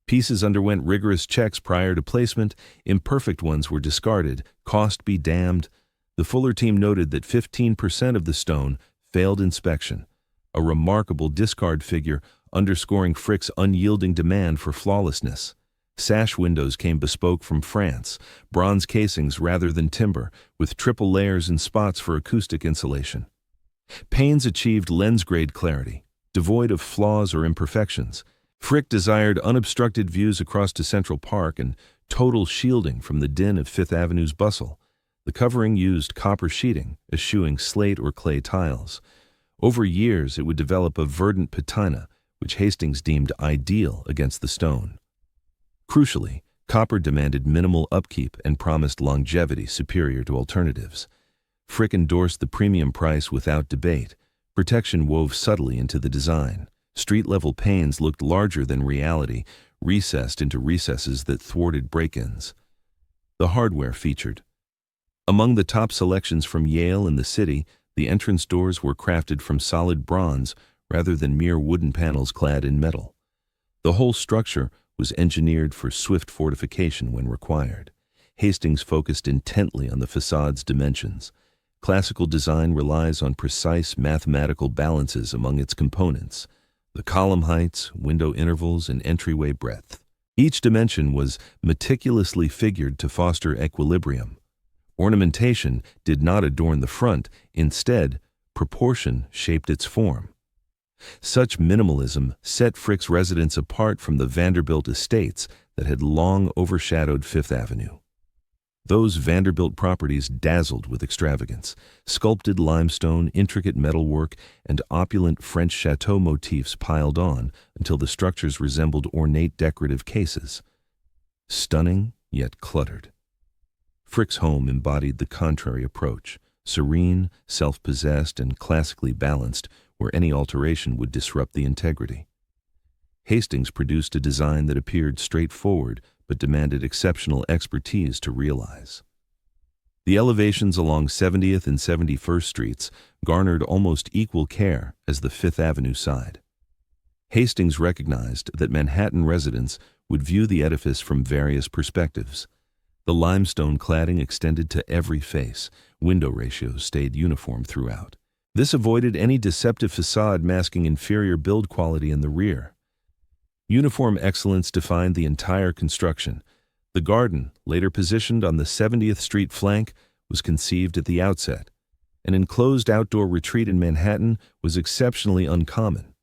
Pieces underwent rigorous checks prior to placement, imperfect ones were discarded, cost be damned. The Fuller team noted that 15% of the stone failed inspection, a remarkable discard figure underscoring Frick's unyielding demand for flawlessness. Sash windows came bespoke from France, bronze casings rather than timber, with triple layers and spots for acoustic insulation. Panes achieved lens-grade clarity, devoid of flaws or imperfections. Frick desired unobstructed views across to Central Park and total shielding from the din of Fifth Avenue's bustle. The covering used copper sheeting, eschewing slate or clay tiles. Over years, it would develop a verdant patina, which Hastings deemed ideal against the stone. Crucially, copper demanded minimal upkeep and promised longevity superior to alternatives. Frick endorsed the premium price without debate. Protection wove subtly into the design. Street-level panes looked larger than reality, recessed into recesses that thwarted break-ins. The hardware featured. Among the top selections from Yale and the city, the entrance doors were crafted from solid bronze rather than mere wooden panels clad in metal. The whole structure was engineered for swift fortification when required. Hastings focused intently on the facade's dimensions. Classical design relies on precise mathematical balances among its components. The column heights, window intervals, and entryway breadth. Each dimension was meticulously figured to foster equilibrium. Ornamentation did not adorn the front, instead, proportion shaped its form. Such minimalism set Frick's residence apart from the Vanderbilt estates that had long overshadowed Fifth Avenue. Those Vanderbilt properties dazzled with extravagance, sculpted limestone, intricate metalwork, and opulent French chateau motifs piled on until the structures resembled ornate decorative cases. Stunning, yet cluttered. Frick's home embodied the contrary approach, serene, self-possessed, and classically balanced, where any alteration would disrupt the integrity. Hastings produced a design that appeared straightforward but demanded exceptional expertise to realize. The elevations along 70th and 71st Streets garnered almost equal care as the Fifth Avenue side. Hastings recognized that Manhattan residents would view the edifice from various perspectives. The limestone cladding extended to every face, window ratios stayed uniform throughout. This avoided any deceptive facade masking inferior build quality in the rear. Uniform excellence defined the entire construction. The garden, later positioned on the 70th Street flank, was conceived at the outset. An enclosed outdoor retreat in Manhattan was exceptionally uncommon.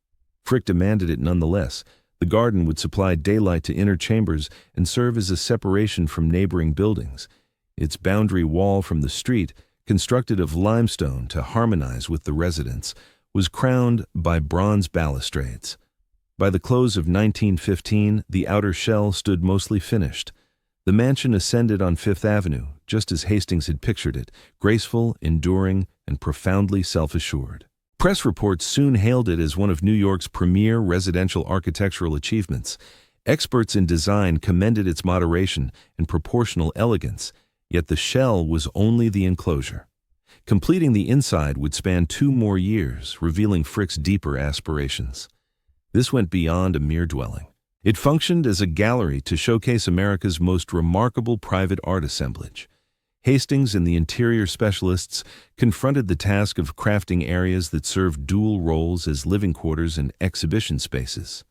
Frick demanded it nonetheless. The garden would supply daylight to inner chambers and serve as a separation from neighboring buildings. Its boundary wall from the street, constructed of limestone to harmonize with the residence, was crowned by bronze balustrades. By the close of 1915, the outer shell stood mostly finished. The mansion ascended on Fifth Avenue, just as Hastings had pictured it, graceful, enduring, and profoundly self-assured. Press reports soon hailed it as one of New York's premier residential architectural achievements. Experts in design commended its moderation and proportional elegance, yet the shell was only the enclosure. Completing the inside would span 2 more years, revealing Frick's deeper aspirations. This went beyond a mere dwelling. It functioned as a gallery to showcase America's most remarkable private art assemblage. Hastings and the interior specialists confronted the task of crafting areas that served dual roles as living quarters and exhibition spaces.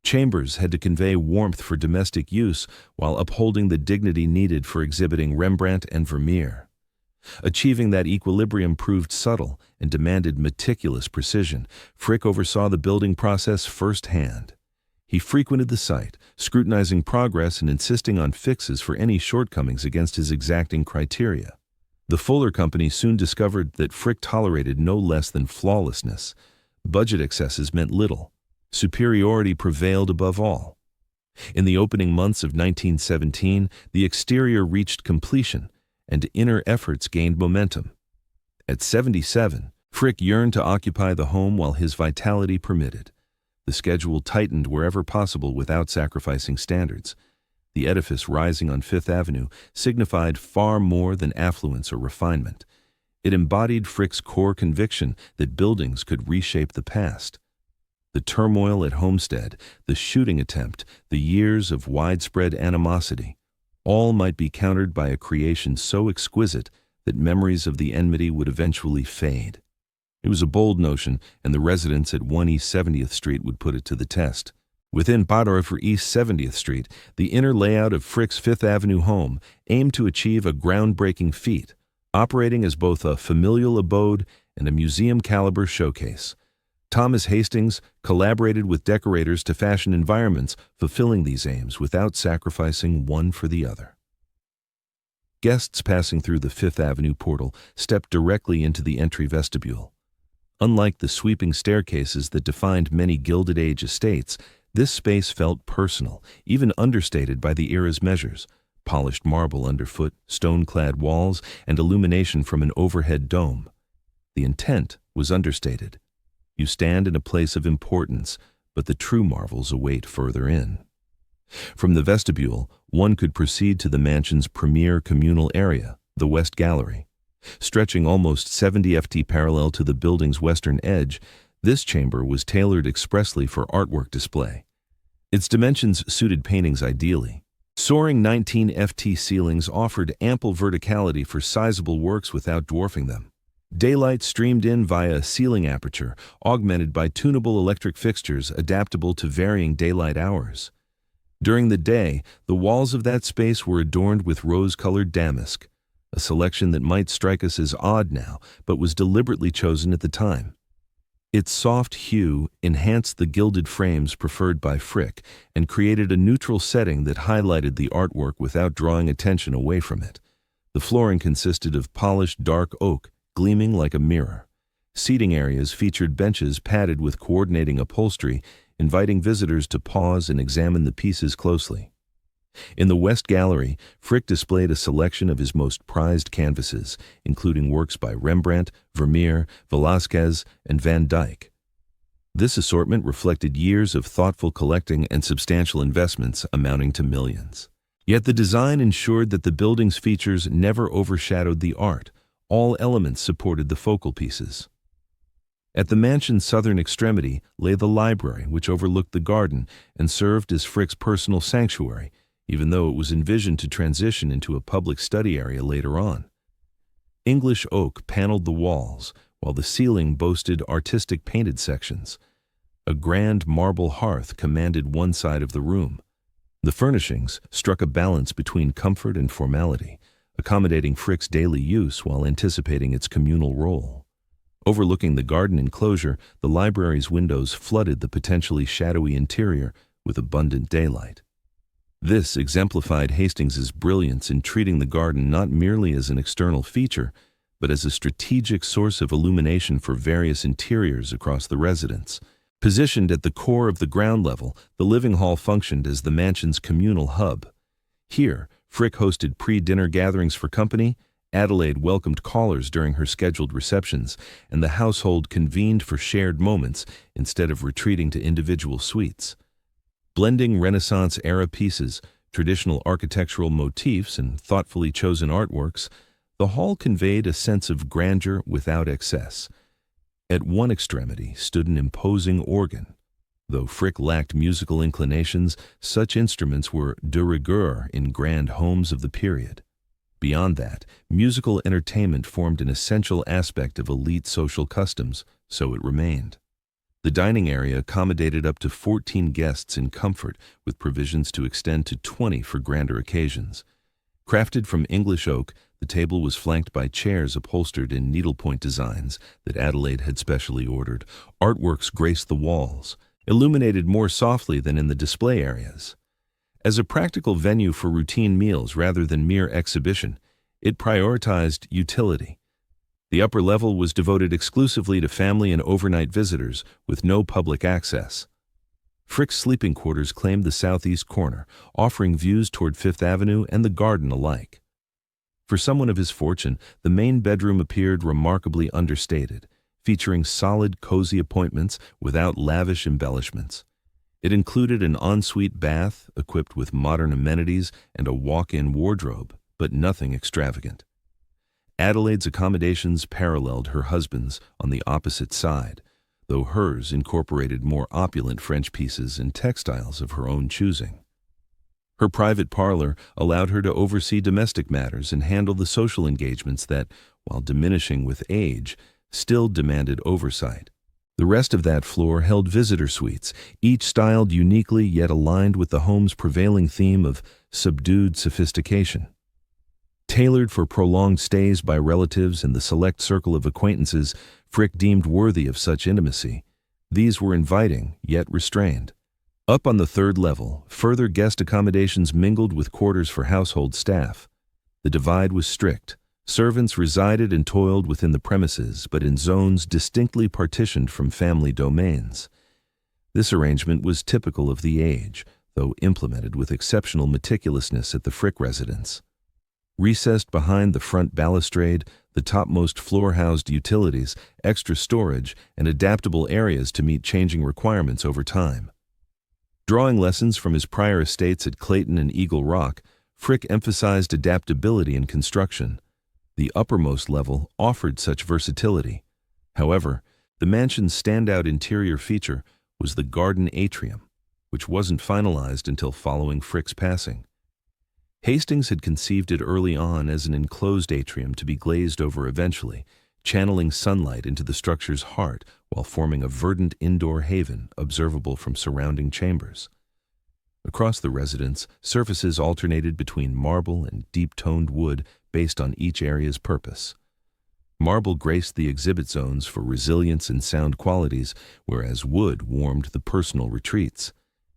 Chambers had to convey warmth for domestic use while upholding the dignity needed for exhibiting Rembrandt and Vermeer. Achieving that equilibrium proved subtle and demanded meticulous precision. Frick oversaw the building process firsthand. He frequented the site, scrutinizing progress and insisting on fixes for any shortcomings against his exacting criteria. The Fuller Company soon discovered that Frick tolerated no less than flawlessness. Budget excesses meant little. Superiority prevailed above all. In the opening months of 1917, the exterior reached completion, and inner efforts gained momentum. At 77, Frick yearned to occupy the home while his vitality permitted. The schedule tightened wherever possible without sacrificing standards. The edifice rising on Fifth Avenue signified far more than affluence or refinement. It embodied Frick's core conviction that buildings could reshape the past. The turmoil at Homestead, the shooting attempt, the years of widespread animosity, all might be countered by a creation so exquisite that memories of the enmity would eventually fade. It was a bold notion, and the residents at 1 East 70th Street would put it to the test. Within Padre for East 70th Street, the inner layout of Frick's Fifth Avenue home aimed to achieve a groundbreaking feat, operating as both a familial abode and a museum-caliber showcase. Thomas Hastings collaborated with decorators to fashion environments fulfilling these aims without sacrificing one for the other. Guests passing through the Fifth Avenue portal stepped directly into the entry vestibule. Unlike the sweeping staircases that defined many Gilded Age estates, this space felt personal, even understated by the era's measures. Polished marble underfoot, stone-clad walls, and illumination from an overhead dome. The intent was understated. You stand in a place of importance, but the true marvels await further in. From the vestibule, one could proceed to the mansion's premier communal area, the West Gallery. Stretching almost 70 ft parallel to the building's western edge, this chamber was tailored expressly for artwork display. Its dimensions suited paintings ideally. Soaring 19 ft ceilings offered ample verticality for sizable works without dwarfing them. Daylight streamed in via a ceiling aperture, augmented by tunable electric fixtures adaptable to varying daylight hours. During the day, the walls of that space were adorned with rose-colored damask, a selection that might strike us as odd now, but was deliberately chosen at the time. Its soft hue enhanced the gilded frames preferred by Frick and created a neutral setting that highlighted the artwork without drawing attention away from it. The flooring consisted of polished dark oak, gleaming like a mirror. Seating areas featured benches padded with coordinating upholstery, inviting visitors to pause and examine the pieces closely. In the West Gallery, Frick displayed a selection of his most prized canvases, including works by Rembrandt, Vermeer, Velázquez, and Van Dyck. This assortment reflected years of thoughtful collecting and substantial investments amounting to millions. Yet the design ensured that the building's features never overshadowed the art. All elements supported the focal pieces. At the mansion's southern extremity lay the library, which overlooked the garden and served as Frick's personal sanctuary, even though it was envisioned to transition into a public study area later on. English oak paneled the walls, while the ceiling boasted artistic painted sections. A grand marble hearth commanded one side of the room. The furnishings struck a balance between comfort and formality, accommodating Frick's daily use while anticipating its communal role. Overlooking the garden enclosure, the library's windows flooded the potentially shadowy interior with abundant daylight. This exemplified Hastings's brilliance in treating the garden not merely as an external feature, but as a strategic source of illumination for various interiors across the residence. Positioned at the core of the ground level, the living hall functioned as the mansion's communal hub. Here, Frick hosted pre-dinner gatherings for company, Adelaide welcomed callers during her scheduled receptions, and the household convened for shared moments instead of retreating to individual suites. Blending Renaissance-era pieces, traditional architectural motifs, and thoughtfully chosen artworks, the hall conveyed a sense of grandeur without excess. At one extremity stood an imposing organ, Though Frick lacked musical inclinations, such instruments were de rigueur in grand homes of the period. Beyond that, musical entertainment formed an essential aspect of elite social customs, so it remained. The dining area accommodated up to 14 guests in comfort, with provisions to extend to 20 for grander occasions. Crafted from English oak, the table was flanked by chairs upholstered in needlepoint designs that Adelaide had specially ordered. Artworks graced the walls, illuminated more softly than in the display areas. As a practical venue for routine meals rather than mere exhibition, it prioritized utility. The upper level was devoted exclusively to family and overnight visitors, with no public access. Frick's sleeping quarters claimed the southeast corner, offering views toward Fifth Avenue and the garden alike. For someone of his fortune, the main bedroom appeared remarkably understated, featuring solid, cozy appointments without lavish embellishments. It included an ensuite bath equipped with modern amenities and a walk-in wardrobe, but nothing extravagant. Adelaide's accommodations paralleled her husband's on the opposite side, though hers incorporated more opulent French pieces and textiles of her own choosing. Her private parlor allowed her to oversee domestic matters and handle the social engagements that, while diminishing with age, still demanded oversight. The rest of that floor held visitor suites, each styled uniquely yet aligned with the home's prevailing theme of subdued sophistication. Tailored for prolonged stays by relatives and the select circle of acquaintances Frick deemed worthy of such intimacy, these were inviting yet restrained. Up on the third level, further guest accommodations mingled with quarters for household staff. The divide was strict. Servants resided and toiled within the premises, but in zones distinctly partitioned from family domains. This arrangement was typical of the age, though implemented with exceptional meticulousness at the Frick residence. Recessed behind the front balustrade, the topmost floor housed utilities, extra storage, and adaptable areas to meet changing requirements over time. Drawing lessons from his prior estates at Clayton and Eagle Rock, Frick emphasized adaptability in construction. The uppermost level offered such versatility. However, the mansion's standout interior feature was the garden atrium, which wasn't finalized until following Frick's passing. Hastings had conceived it early on as an enclosed atrium to be glazed over eventually, channeling sunlight into the structure's heart while forming a verdant indoor haven observable from surrounding chambers. Across the residence, surfaces alternated between marble and deep-toned wood based on each area's purpose. Marble graced the exhibit zones for resilience and sound qualities, whereas wood warmed the personal retreats.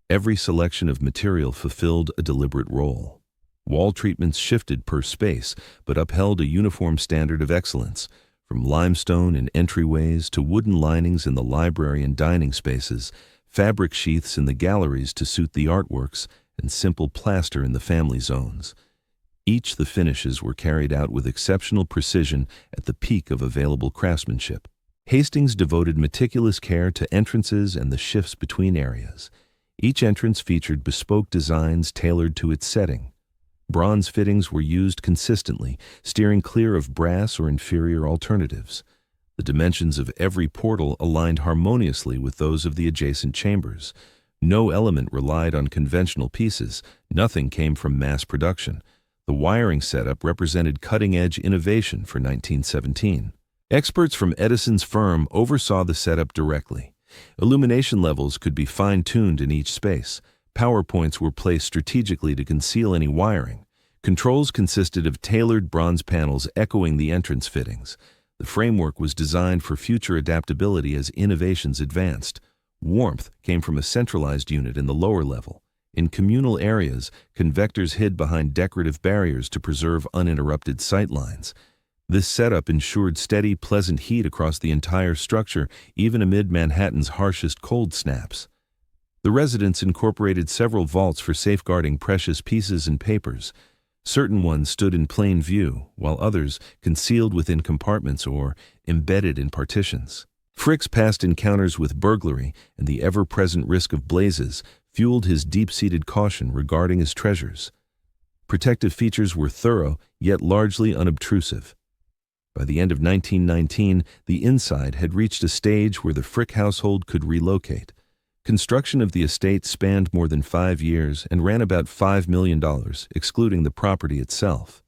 Every selection of material fulfilled a deliberate role. Wall treatments shifted per space, but upheld a uniform standard of excellence, from limestone in entryways to wooden linings in the library and dining spaces, fabric sheaths in the galleries to suit the artworks, and simple plaster in the family zones. Each the finishes were carried out with exceptional precision at the peak of available craftsmanship. Hastings devoted meticulous care to entrances and the shifts between areas. Each entrance featured bespoke designs tailored to its setting. Bronze fittings were used consistently, steering clear of brass or inferior alternatives. The dimensions of every portal aligned harmoniously with those of the adjacent chambers. No element relied on conventional pieces. Nothing came from mass production. The wiring setup represented cutting-edge innovation for 1917. Experts from Edison's firm oversaw the setup directly. Illumination levels could be fine-tuned in each space. Power points were placed strategically to conceal any wiring. Controls consisted of tailored bronze panels echoing the entrance fittings. The framework was designed for future adaptability as innovations advanced. Warmth came from a centralized unit in the lower level. In communal areas, convectors hid behind decorative barriers to preserve uninterrupted sightlines. This setup ensured steady, pleasant heat across the entire structure, even amid Manhattan's harshest cold snaps. The residence incorporated several vaults for safeguarding precious pieces and papers. Certain ones stood in plain view, while others concealed within compartments or embedded in partitions. Frick's past encounters with burglary and the ever-present risk of blazes fueled his deep-seated caution regarding his treasures. Protective features were thorough, yet largely unobtrusive. By the end of 1919, the inside had reached a stage where the Frick household could relocate. Construction of the estate spanned more than 5 years and ran about $5 million, excluding the property itself.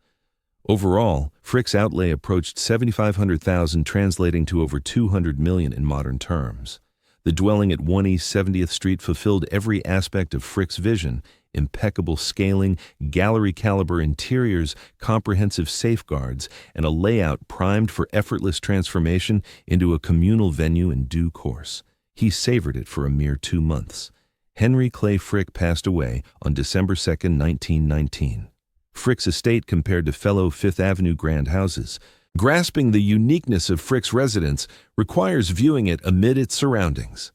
Overall, Frick's outlay approached $7,500,000, translating to over $200 million in modern terms. The dwelling at 1 East 70th Street fulfilled every aspect of Frick's vision: impeccable scaling, gallery-caliber interiors, comprehensive safeguards, and a layout primed for effortless transformation into a communal venue in due course. He savored it for a mere 2 months. Henry Clay Frick passed away on December 2, 1919. Frick's estate compared to fellow Fifth Avenue grand houses. Grasping the uniqueness of Frick's residence requires viewing it amid its surroundings.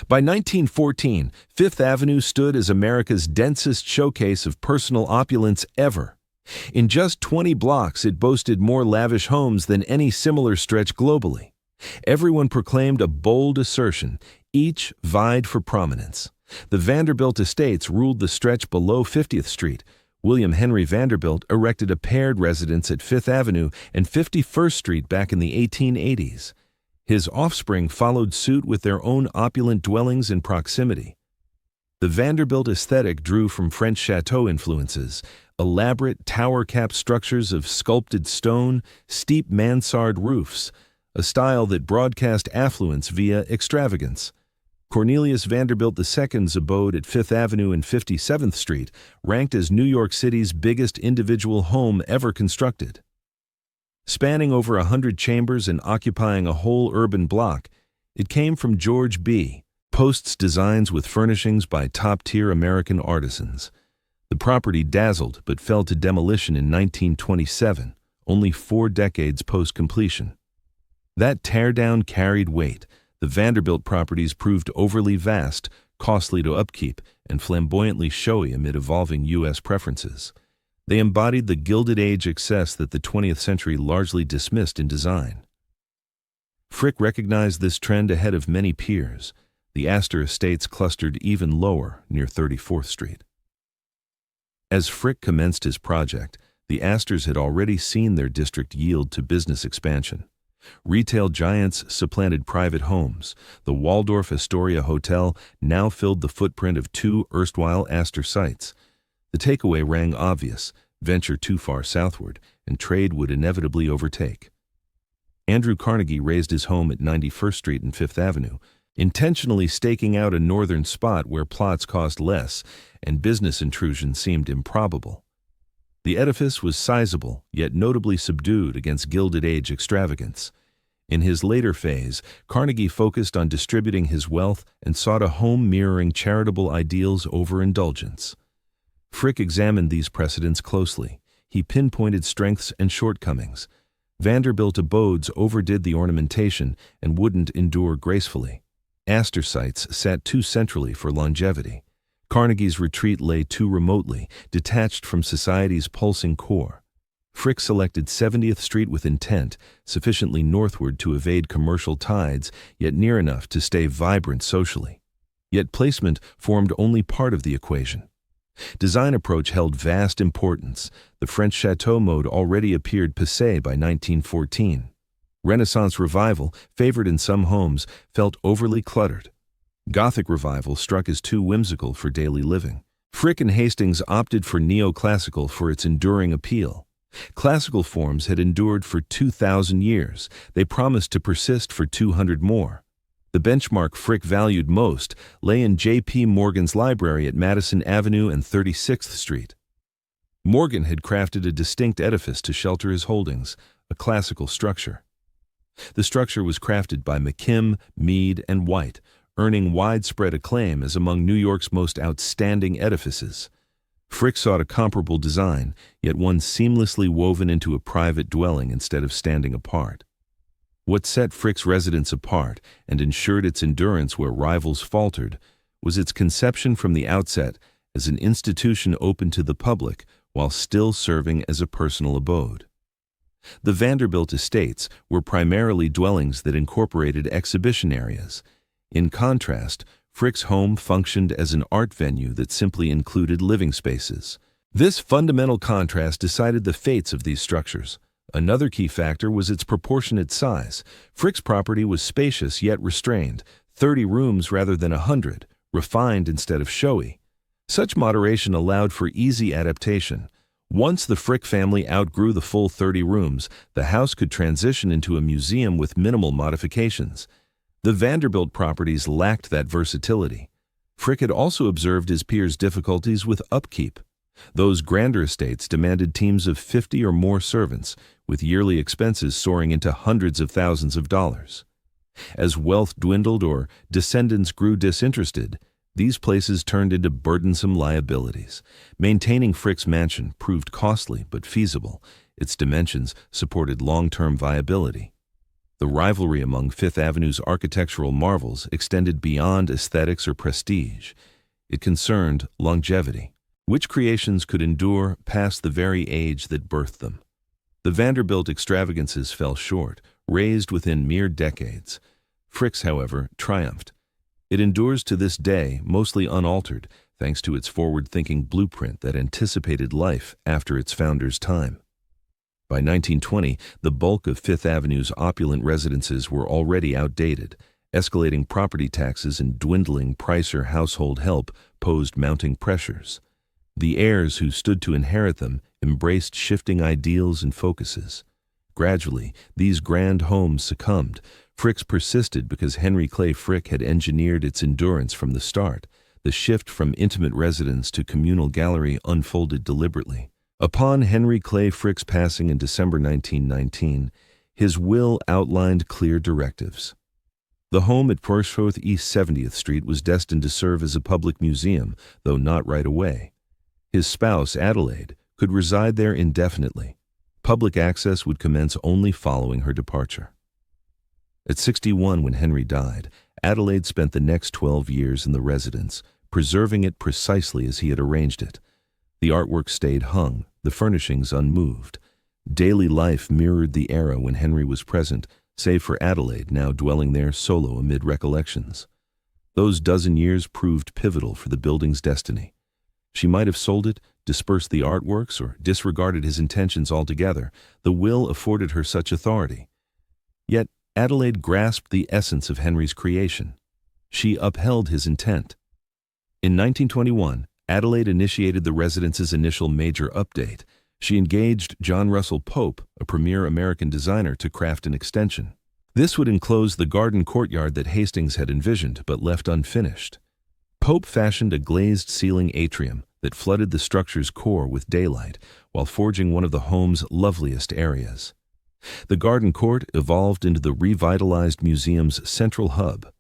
By 1914, Fifth Avenue stood as America's densest showcase of personal opulence ever. In just 20 blocks, it boasted more lavish homes than any similar stretch globally. Everyone proclaimed a bold assertion. Each vied for prominence. The Vanderbilt estates ruled the stretch below 50th Street. William Henry Vanderbilt erected a paired residence at Fifth Avenue and 51st Street back in the 1880s. His offspring followed suit with their own opulent dwellings in proximity. The Vanderbilt aesthetic drew from French chateau influences: elaborate tower-capped structures of sculpted stone, steep mansard roofs, a style that broadcast affluence via extravagance. Cornelius Vanderbilt II's abode at Fifth Avenue and 57th Street ranked as New York City's biggest individual home ever constructed. Spanning over 100 chambers and occupying a whole urban block, it came from George B. Post's designs with furnishings by top-tier American artisans. The property dazzled but fell to demolition in 1927, only 4 decades post-completion. That teardown carried weight. The Vanderbilt properties proved overly vast, costly to upkeep, and flamboyantly showy amid evolving U.S. preferences. They embodied the Gilded Age excess that the 20th century largely dismissed in design. Frick recognized this trend ahead of many peers. The Astor estates clustered even lower, near 34th Street. As Frick commenced his project, the Astors had already seen their district yield to business expansion. Retail giants supplanted private homes. The Waldorf Astoria Hotel now filled the footprint of 2 erstwhile Astor sites. The takeaway rang obvious: venture too far southward, and trade would inevitably overtake. Andrew Carnegie raised his home at 91st Street and 5th Avenue, intentionally staking out a northern spot where plots cost less and business intrusion seemed improbable. The edifice was sizable, yet notably subdued against Gilded Age extravagance. In his later phase, Carnegie focused on distributing his wealth and sought a home mirroring charitable ideals over indulgence. Frick examined these precedents closely. He pinpointed strengths and shortcomings. Vanderbilt abodes overdid the ornamentation and wouldn't endure gracefully. Astor sites sat too centrally for longevity. Carnegie's retreat lay too remotely, detached from society's pulsing core. Frick selected 70th Street with intent, sufficiently northward to evade commercial tides, yet near enough to stay vibrant socially. Yet placement formed only part of the equation. Design approach held vast importance. The French chateau mode already appeared passé by 1914. Renaissance revival, favored in some homes, felt overly cluttered. Gothic revival struck as too whimsical for daily living. Frick and Hastings opted for neoclassical for its enduring appeal. Classical forms had endured for 2,000 years. They promised to persist for 200 more. The benchmark Frick valued most lay in J.P. Morgan's library at Madison Avenue and 36th Street. Morgan had crafted a distinct edifice to shelter his holdings, a classical structure. The structure was crafted by McKim, Mead, and White, earning widespread acclaim as among New York's most outstanding edifices. Frick sought a comparable design, yet one seamlessly woven into a private dwelling instead of standing apart. What set Frick's residence apart and ensured its endurance where rivals faltered was its conception from the outset as an institution open to the public while still serving as a personal abode. The Vanderbilt estates were primarily dwellings that incorporated exhibition areas. In contrast, Frick's home functioned as an art venue that simply included living spaces. This fundamental contrast decided the fates of these structures. Another key factor was its proportionate size. Frick's property was spacious yet restrained, 30 rooms rather than 100, refined instead of showy. Such moderation allowed for easy adaptation. Once the Frick family outgrew the full 30 rooms, the house could transition into a museum with minimal modifications. The Vanderbilt properties lacked that versatility. Frick had also observed his peers' difficulties with upkeep. Those grander estates demanded teams of 50 or more servants, with yearly expenses soaring into hundreds of thousands of dollars. As wealth dwindled or descendants grew disinterested, these places turned into burdensome liabilities. Maintaining Frick's mansion proved costly but feasible. Its dimensions supported long-term viability. The rivalry among Fifth Avenue's architectural marvels extended beyond aesthetics or prestige. It concerned longevity. Which creations could endure past the very age that birthed them? The Vanderbilt extravagances fell short, raised within mere decades. Frick's, however, triumphed. It endures to this day, mostly unaltered, thanks to its forward-thinking blueprint that anticipated life after its founder's time. By 1920, the bulk of Fifth Avenue's opulent residences were already outdated. Escalating property taxes and dwindling Pricer household help posed mounting pressures. The heirs who stood to inherit them embraced shifting ideals and focuses. Gradually, these grand homes succumbed. Frick's persisted because Henry Clay Frick had engineered its endurance from the start. The shift from intimate residence to communal gallery unfolded deliberately. Upon Henry Clay Frick's passing in December 1919, his will outlined clear directives. The home at Portsmouth East 70th Street was destined to serve as a public museum, though not right away. His spouse, Adelaide, could reside there indefinitely. Public access would commence only following her departure. At 61, when Henry died, Adelaide spent the next 12 years in the residence, preserving it precisely as he had arranged it. The artwork stayed hung, the furnishings unmoved. Daily life mirrored the era when Henry was present, save for Adelaide now dwelling there solo amid recollections. Those dozen years proved pivotal for the building's destiny. She might have sold it, dispersed the artworks, or disregarded his intentions altogether. The will afforded her such authority. Yet Adelaide grasped the essence of Henry's creation. She upheld his intent. In 1921, Adelaide initiated the residence's initial major update. She engaged John Russell Pope, a premier American designer, to craft an extension. This would enclose the garden courtyard that Hastings had envisioned but left unfinished. Pope fashioned a glazed ceiling atrium that flooded the structure's core with daylight while forging one of the home's loveliest areas. The garden court evolved into the revitalized museum's central hub.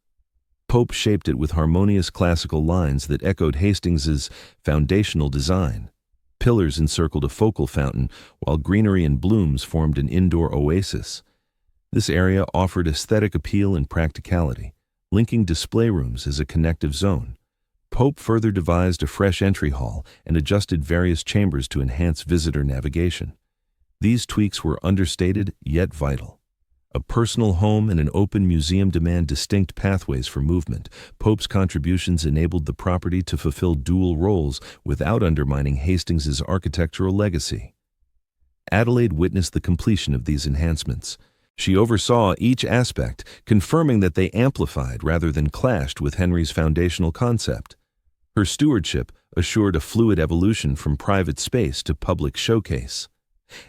Pope shaped it with harmonious classical lines that echoed Hastings's foundational design. Pillars encircled a focal fountain, while greenery and blooms formed an indoor oasis. This area offered aesthetic appeal and practicality, linking display rooms as a connective zone. Pope further devised a fresh entry hall and adjusted various chambers to enhance visitor navigation. These tweaks were understated yet vital. A personal home and an open museum demand distinct pathways for movement. Pope's contributions enabled the property to fulfill dual roles without undermining Hastings's architectural legacy. Adelaide witnessed the completion of these enhancements. She oversaw each aspect, confirming that they amplified rather than clashed with Henry's foundational concept. Her stewardship assured a fluid evolution from private space to public showcase.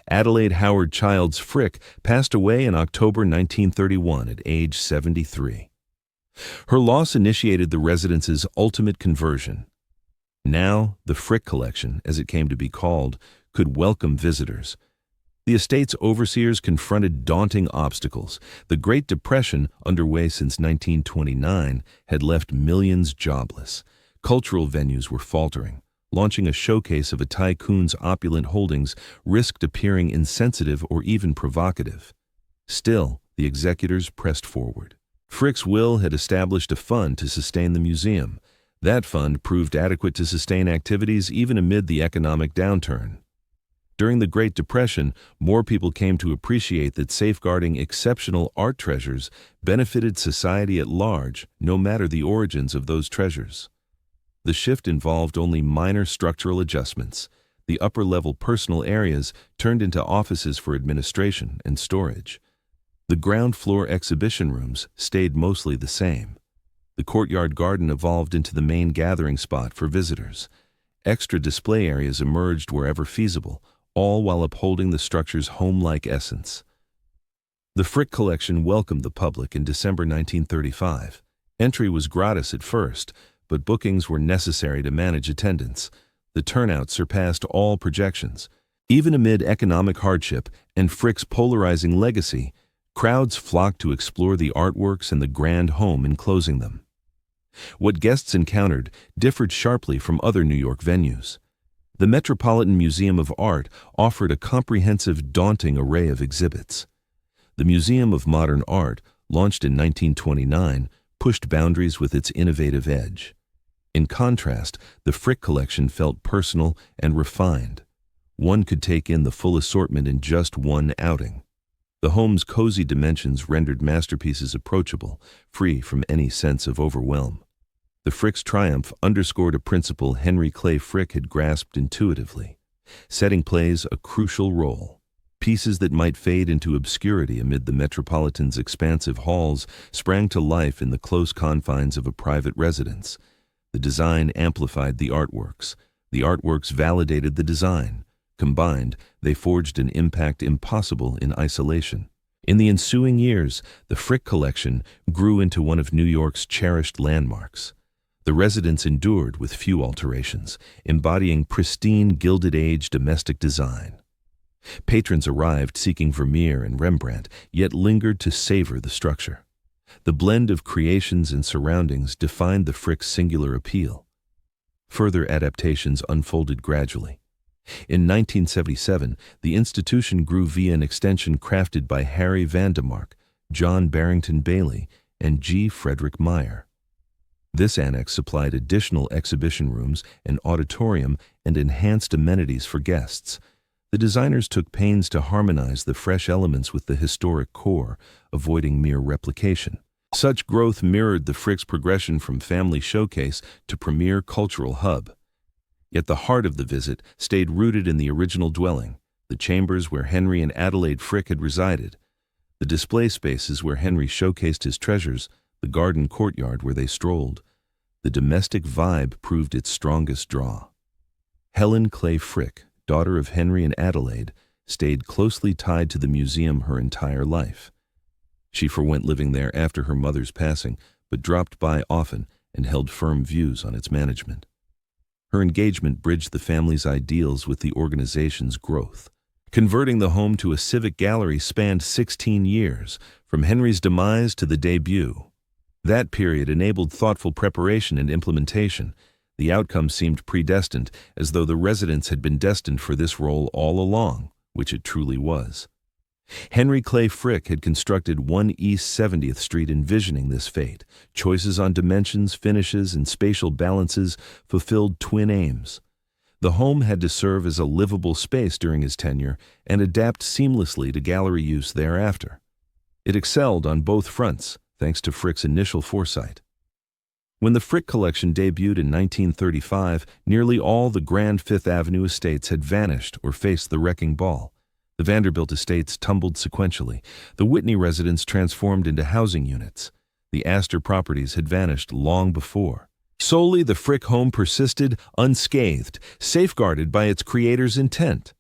Adelaide Howard Childs Frick passed away in October 1931 at age 73. Her loss initiated the residence's ultimate conversion. Now, the Frick Collection, as it came to be called, could welcome visitors. The estate's overseers confronted daunting obstacles. The Great Depression, underway since 1929, had left millions jobless. Cultural venues were faltering. Launching a showcase of a tycoon's opulent holdings risked appearing insensitive or even provocative. Still, the executors pressed forward. Frick's will had established a fund to sustain the museum. That fund proved adequate to sustain activities even amid the economic downturn. During the Great Depression, more people came to appreciate that safeguarding exceptional art treasures benefited society at large, no matter the origins of those treasures. The shift involved only minor structural adjustments. The upper-level personal areas turned into offices for administration and storage. The ground-floor exhibition rooms stayed mostly the same. The courtyard garden evolved into the main gathering spot for visitors. Extra display areas emerged wherever feasible, all while upholding the structure's home-like essence. The Frick collection welcomed the public in December 1935. Entry was gratis at first, but bookings were necessary to manage attendance. The turnout surpassed all projections. Even amid economic hardship and Frick's polarizing legacy, crowds flocked to explore the artworks and the grand home enclosing them. What guests encountered differed sharply from other New York venues. The Metropolitan Museum of Art offered a comprehensive, daunting array of exhibits. The Museum of Modern Art, launched in 1929, pushed boundaries with its innovative edge. In contrast, the Frick collection felt personal and refined. One could take in the full assortment in just one outing. The home's cozy dimensions rendered masterpieces approachable, free from any sense of overwhelm. The Frick's triumph underscored a principle Henry Clay Frick had grasped intuitively. Setting plays a crucial role. Pieces that might fade into obscurity amid the Metropolitan's expansive halls sprang to life in the close confines of a private residence. The design amplified the artworks. The artworks validated the design. Combined, they forged an impact impossible in isolation. In the ensuing years, the Frick collection grew into one of New York's cherished landmarks. The residence endured with few alterations, embodying pristine Gilded Age domestic design. Patrons arrived seeking Vermeer and Rembrandt, yet lingered to savor the structure. The blend of creations and surroundings defined the Frick's singular appeal. Further adaptations unfolded gradually. In 1977, the institution grew via an extension crafted by Harry Vandermark, John Barrington Bailey, and G. Frederick Meyer. This annex supplied additional exhibition rooms, an auditorium, and enhanced amenities for guests. The designers took pains to harmonize the fresh elements with the historic core, avoiding mere replication. Such growth mirrored the Frick's progression from family showcase to premier cultural hub. Yet the heart of the visit stayed rooted in the original dwelling, the chambers where Henry and Adelaide Frick had resided, the display spaces where Henry showcased his treasures, the garden courtyard where they strolled. The domestic vibe proved its strongest draw. Helen Clay Frick, daughter of Henry and Adelaide, stayed closely tied to the museum her entire life. She forwent living there after her mother's passing, but dropped by often and held firm views on its management. Her engagement bridged the family's ideals with the organization's growth. Converting the home to a civic gallery spanned 16 years, from Henry's demise to the debut. That period enabled thoughtful preparation and implementation. The outcome seemed predestined, as though the residence had been destined for this role all along, which it truly was. Henry Clay Frick had constructed 1 East 70th Street envisioning this fate. Choices on dimensions, finishes, and spatial balances fulfilled twin aims. The home had to serve as a livable space during his tenure and adapt seamlessly to gallery use thereafter. It excelled on both fronts, thanks to Frick's initial foresight. When the Frick collection debuted in 1935, nearly all the grand Fifth Avenue estates had vanished or faced the wrecking ball. The Vanderbilt estates tumbled sequentially. The Whitney residence transformed into housing units. The Astor properties had vanished long before. Solely the Frick home persisted unscathed, safeguarded by its creator's intent.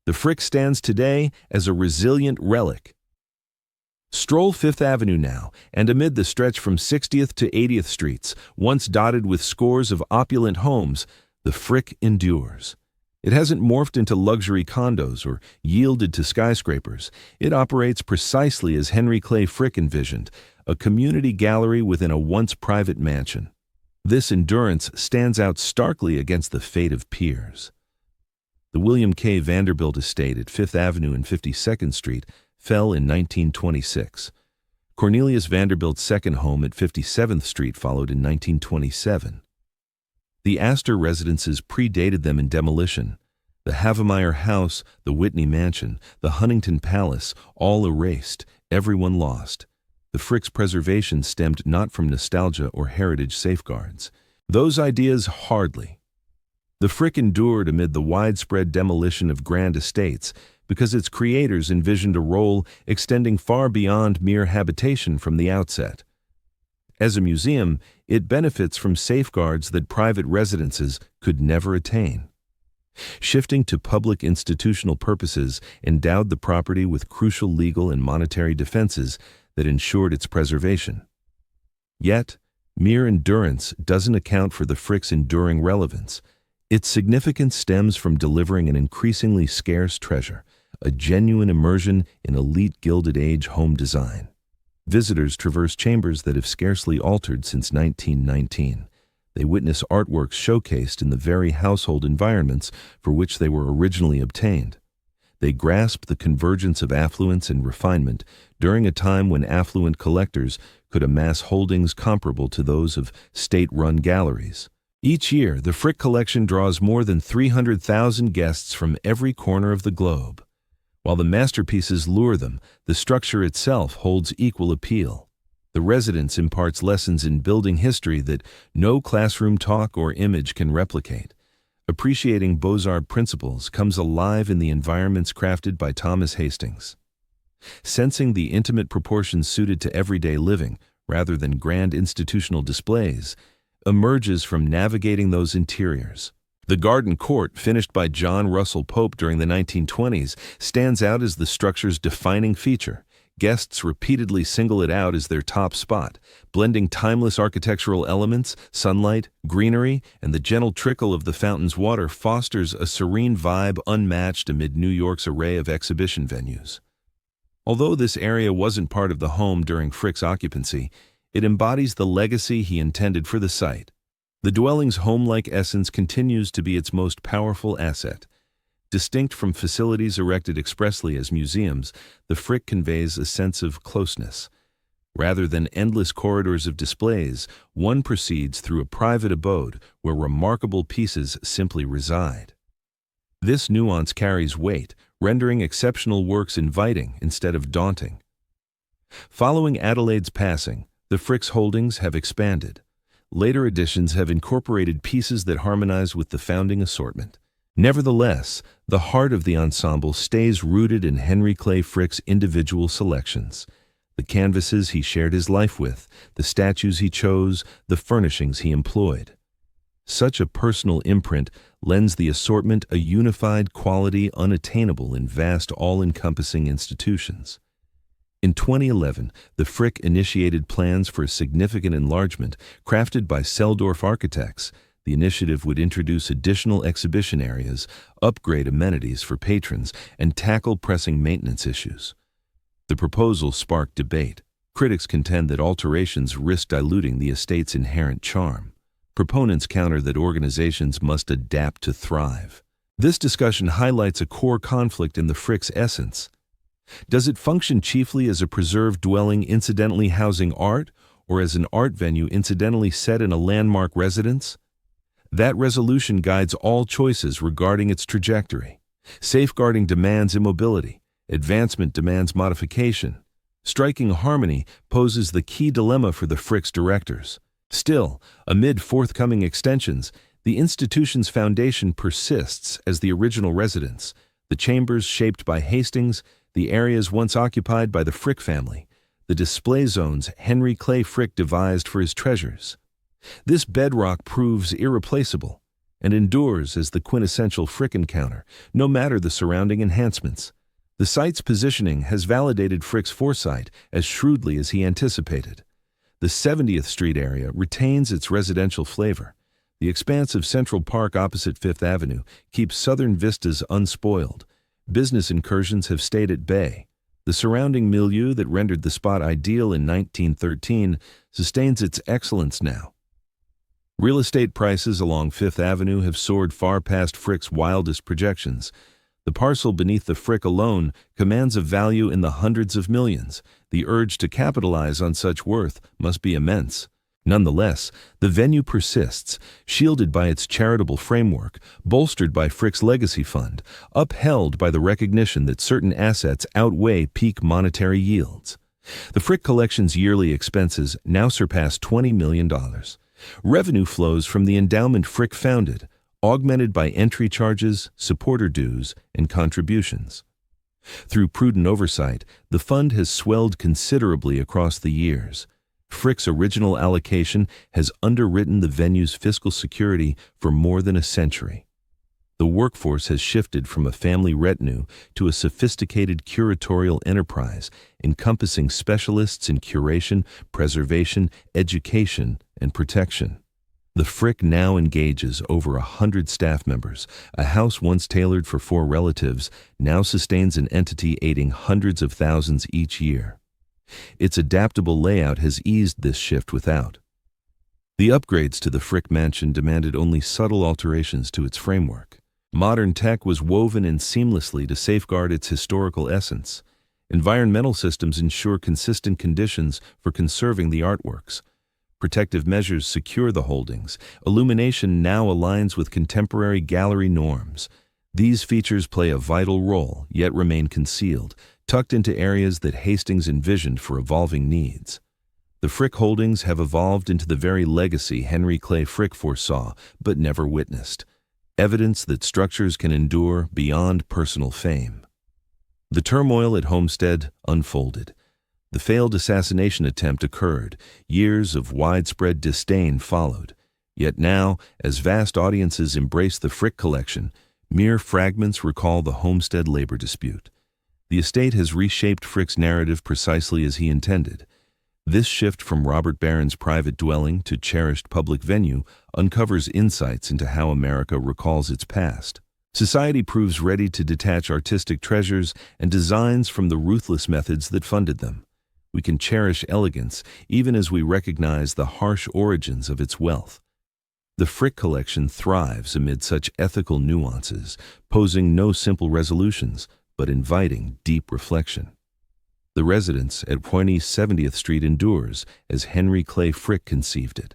The Frick stands today as a resilient relic. Stroll Fifth Avenue now, and amid the stretch from 60th to 80th Streets, once dotted with scores of opulent homes, the Frick endures. It hasn't morphed into luxury condos or yielded to skyscrapers. It operates precisely as Henry Clay Frick envisioned, a community gallery within a once private mansion. This endurance stands out starkly against the fate of peers. The William K. Vanderbilt estate at Fifth Avenue and 52nd Street fell in 1926. Cornelius Vanderbilt's second home at 57th Street followed in 1927. The Astor residences predated them in demolition. The Havemeyer House, the Whitney Mansion, the Huntington Palace, all erased, everyone lost. The Frick's preservation stemmed not from nostalgia or heritage safeguards. Those ideas hardly. The Frick endured amid the widespread demolition of grand estates because its creators envisioned a role extending far beyond mere habitation from the outset. As a museum, it benefits from safeguards that private residences could never attain. Shifting to public institutional purposes endowed the property with crucial legal and monetary defenses that ensured its preservation. Yet, mere endurance doesn't account for the Frick's enduring relevance. Its significance stems from delivering an increasingly scarce treasure, a genuine immersion in elite Gilded Age home design. Visitors traverse chambers that have scarcely altered since 1919. They witness artworks showcased in the very household environments for which they were originally obtained. They grasp the convergence of affluence and refinement during a time when affluent collectors could amass holdings comparable to those of state-run galleries. Each year, the Frick collection draws more than 300,000 guests from every corner of the globe. While the masterpieces lure them, the structure itself holds equal appeal. The residence imparts lessons in building history that no classroom talk or image can replicate. Appreciating Beaux-Arts principles comes alive in the environments crafted by Thomas Hastings. Sensing the intimate proportions suited to everyday living, rather than grand institutional displays, emerges from navigating those interiors. The garden court, finished by John Russell Pope during the 1920s, stands out as the structure's defining feature. Guests repeatedly single it out as their top spot, blending timeless architectural elements, sunlight, greenery, and the gentle trickle of the fountain's water fosters a serene vibe unmatched amid New York's array of exhibition venues. Although this area wasn't part of the home during Frick's occupancy, it embodies the legacy he intended for the site. The dwelling's home-like essence continues to be its most powerful asset. Distinct from facilities erected expressly as museums, the Frick conveys a sense of closeness. Rather than endless corridors of displays, one proceeds through a private abode where remarkable pieces simply reside. This nuance carries weight, rendering exceptional works inviting instead of daunting. Following Adelaide's passing, the Frick's holdings have expanded. Later editions have incorporated pieces that harmonize with the founding assortment. Nevertheless, the heart of the ensemble stays rooted in Henry Clay Frick's individual selections. The canvases he shared his life with, the statues he chose, the furnishings he employed. Such a personal imprint lends the assortment a unified quality unattainable in vast, all-encompassing institutions. In 2011, the Frick initiated plans for a significant enlargement crafted by Seldorf architects. The initiative would introduce additional exhibition areas, upgrade amenities for patrons, and tackle pressing maintenance issues. The proposal sparked debate. Critics contend that alterations risk diluting the estate's inherent charm. Proponents counter that organizations must adapt to thrive. This discussion highlights a core conflict in the Frick's essence. Does it function chiefly as a preserved dwelling incidentally housing art, or as an art venue incidentally set in a landmark residence? That resolution guides all choices regarding its trajectory. Safeguarding demands immobility. Advancement demands modification. Striking harmony poses the key dilemma for the Frick's directors. Still, amid forthcoming extensions, the institution's foundation persists as the original residence, the chambers shaped by Hastings, the areas once occupied by the Frick family, the display zones Henry Clay Frick devised for his treasures. This bedrock proves irreplaceable and endures as the quintessential Frick encounter, no matter the surrounding enhancements. The site's positioning has validated Frick's foresight as shrewdly as he anticipated. The 70th Street area retains its residential flavor. The expanse of Central Park opposite Fifth Avenue keeps southern vistas unspoiled. Business incursions have stayed at bay. The surrounding milieu that rendered the spot ideal in 1913 sustains its excellence now. Real estate prices along Fifth Avenue have soared far past Frick's wildest projections. The parcel beneath the Frick alone commands a value in the hundreds of millions. The urge to capitalize on such worth must be immense. Nonetheless, the venue persists, shielded by its charitable framework, bolstered by Frick's legacy fund, upheld by the recognition that certain assets outweigh peak monetary yields. The Frick collection's yearly expenses now surpass $20 million. Revenue flows from the endowment Frick founded, augmented by entry charges, supporter dues, and contributions. Through prudent oversight, the fund has swelled considerably across the years. Frick's original allocation has underwritten the venue's fiscal security for more than a century. The workforce has shifted from a family retinue to a sophisticated curatorial enterprise encompassing specialists in curation, preservation, education, and protection. The Frick now engages over 100 staff members. A house once tailored for 4 relatives now sustains an entity aiding hundreds of thousands each year. Its adaptable layout has eased this shift without. The upgrades to the Frick mansion demanded only subtle alterations to its framework. Modern tech was woven in seamlessly to safeguard its historical essence. Environmental systems ensure consistent conditions for conserving the artworks. Protective measures secure the holdings. Illumination now aligns with contemporary gallery norms. These features play a vital role, yet remain concealed, tucked into areas that Hastings envisioned for evolving needs. The Frick holdings have evolved into the very legacy Henry Clay Frick foresaw but never witnessed. Evidence that structures can endure beyond personal fame. The turmoil at Homestead unfolded. The failed assassination attempt occurred. Years of widespread disdain followed. Yet now, as vast audiences embrace the Frick collection, mere fragments recall the Homestead labor dispute. The estate has reshaped Frick's narrative precisely as he intended. This shift from Robert Barron's private dwelling to cherished public venue uncovers insights into how America recalls its past. Society proves ready to detach artistic treasures and designs from the ruthless methods that funded them. We can cherish elegance even as we recognize the harsh origins of its wealth. The Frick collection thrives amid such ethical nuances, posing no simple resolutions, but inviting deep reflection. The residence at 70th Street endures as Henry Clay Frick conceived it.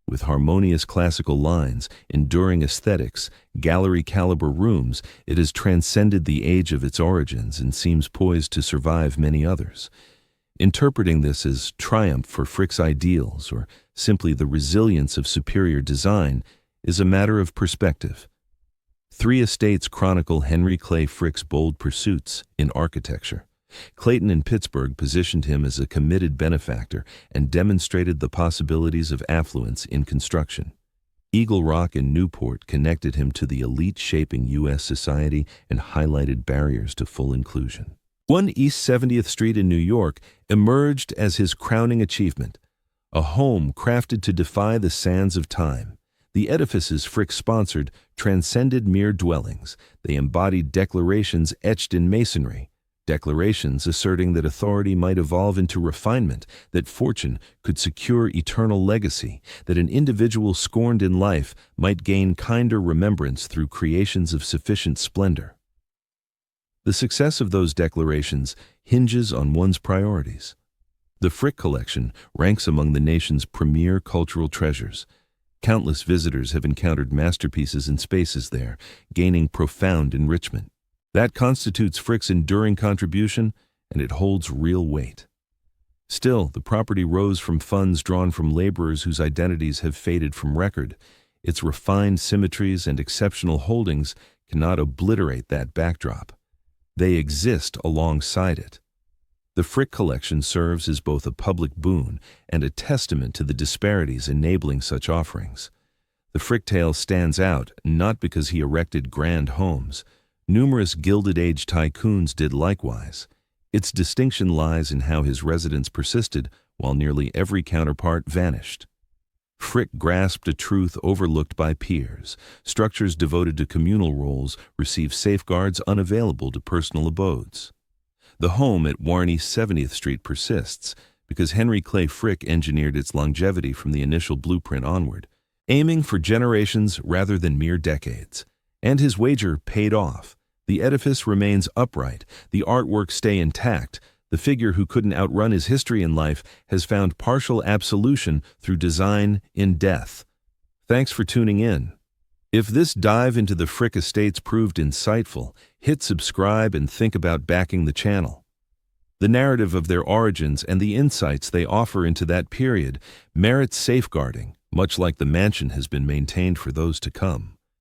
With harmonious classical lines, enduring aesthetics, gallery-caliber rooms, it has transcended the age of its origins and seems poised to survive many others. Interpreting this as triumph for Frick's ideals or simply the resilience of superior design is a matter of perspective. 3 estates chronicle Henry Clay Frick's bold pursuits in architecture. Clayton and Pittsburgh positioned him as a committed benefactor and demonstrated the possibilities of affluence in construction. Eagle Rock and Newport connected him to the elite shaping U.S. society and highlighted barriers to full inclusion. 1 East 70th Street in New York emerged as his crowning achievement, a home crafted to defy the sands of time. The edifices Frick sponsored transcended mere dwellings. They embodied declarations etched in masonry, declarations asserting that authority might evolve into refinement, that fortune could secure eternal legacy, that an individual scorned in life might gain kinder remembrance through creations of sufficient splendor. The success of those declarations hinges on one's priorities. The Frick collection ranks among the nation's premier cultural treasures. Countless visitors have encountered masterpieces in spaces there, gaining profound enrichment. That constitutes Frick's enduring contribution, and it holds real weight. Still, the property rose from funds drawn from laborers whose identities have faded from record. Its refined symmetries and exceptional holdings cannot obliterate that backdrop. They exist alongside it. The Frick collection serves as both a public boon and a testament to the disparities enabling such offerings. The Frick tale stands out not because he erected grand homes. Numerous Gilded Age tycoons did likewise. Its distinction lies in how his residence persisted while nearly every counterpart vanished. Frick grasped a truth overlooked by peers. Structures devoted to communal roles receive safeguards unavailable to personal abodes. The home at 1 East 70th Street persists because Henry Clay Frick engineered its longevity from the initial blueprint onward, aiming for generations rather than mere decades. And his wager paid off. The edifice remains upright, the artwork stay intact. The figure who couldn't outrun his history in life has found partial absolution through design in death. Thanks for tuning in. If this dive into the Frick estates proved insightful, hit subscribe and think about backing the channel. The narrative of their origins and the insights they offer into that period merits safeguarding, much like the mansion has been maintained for those to come.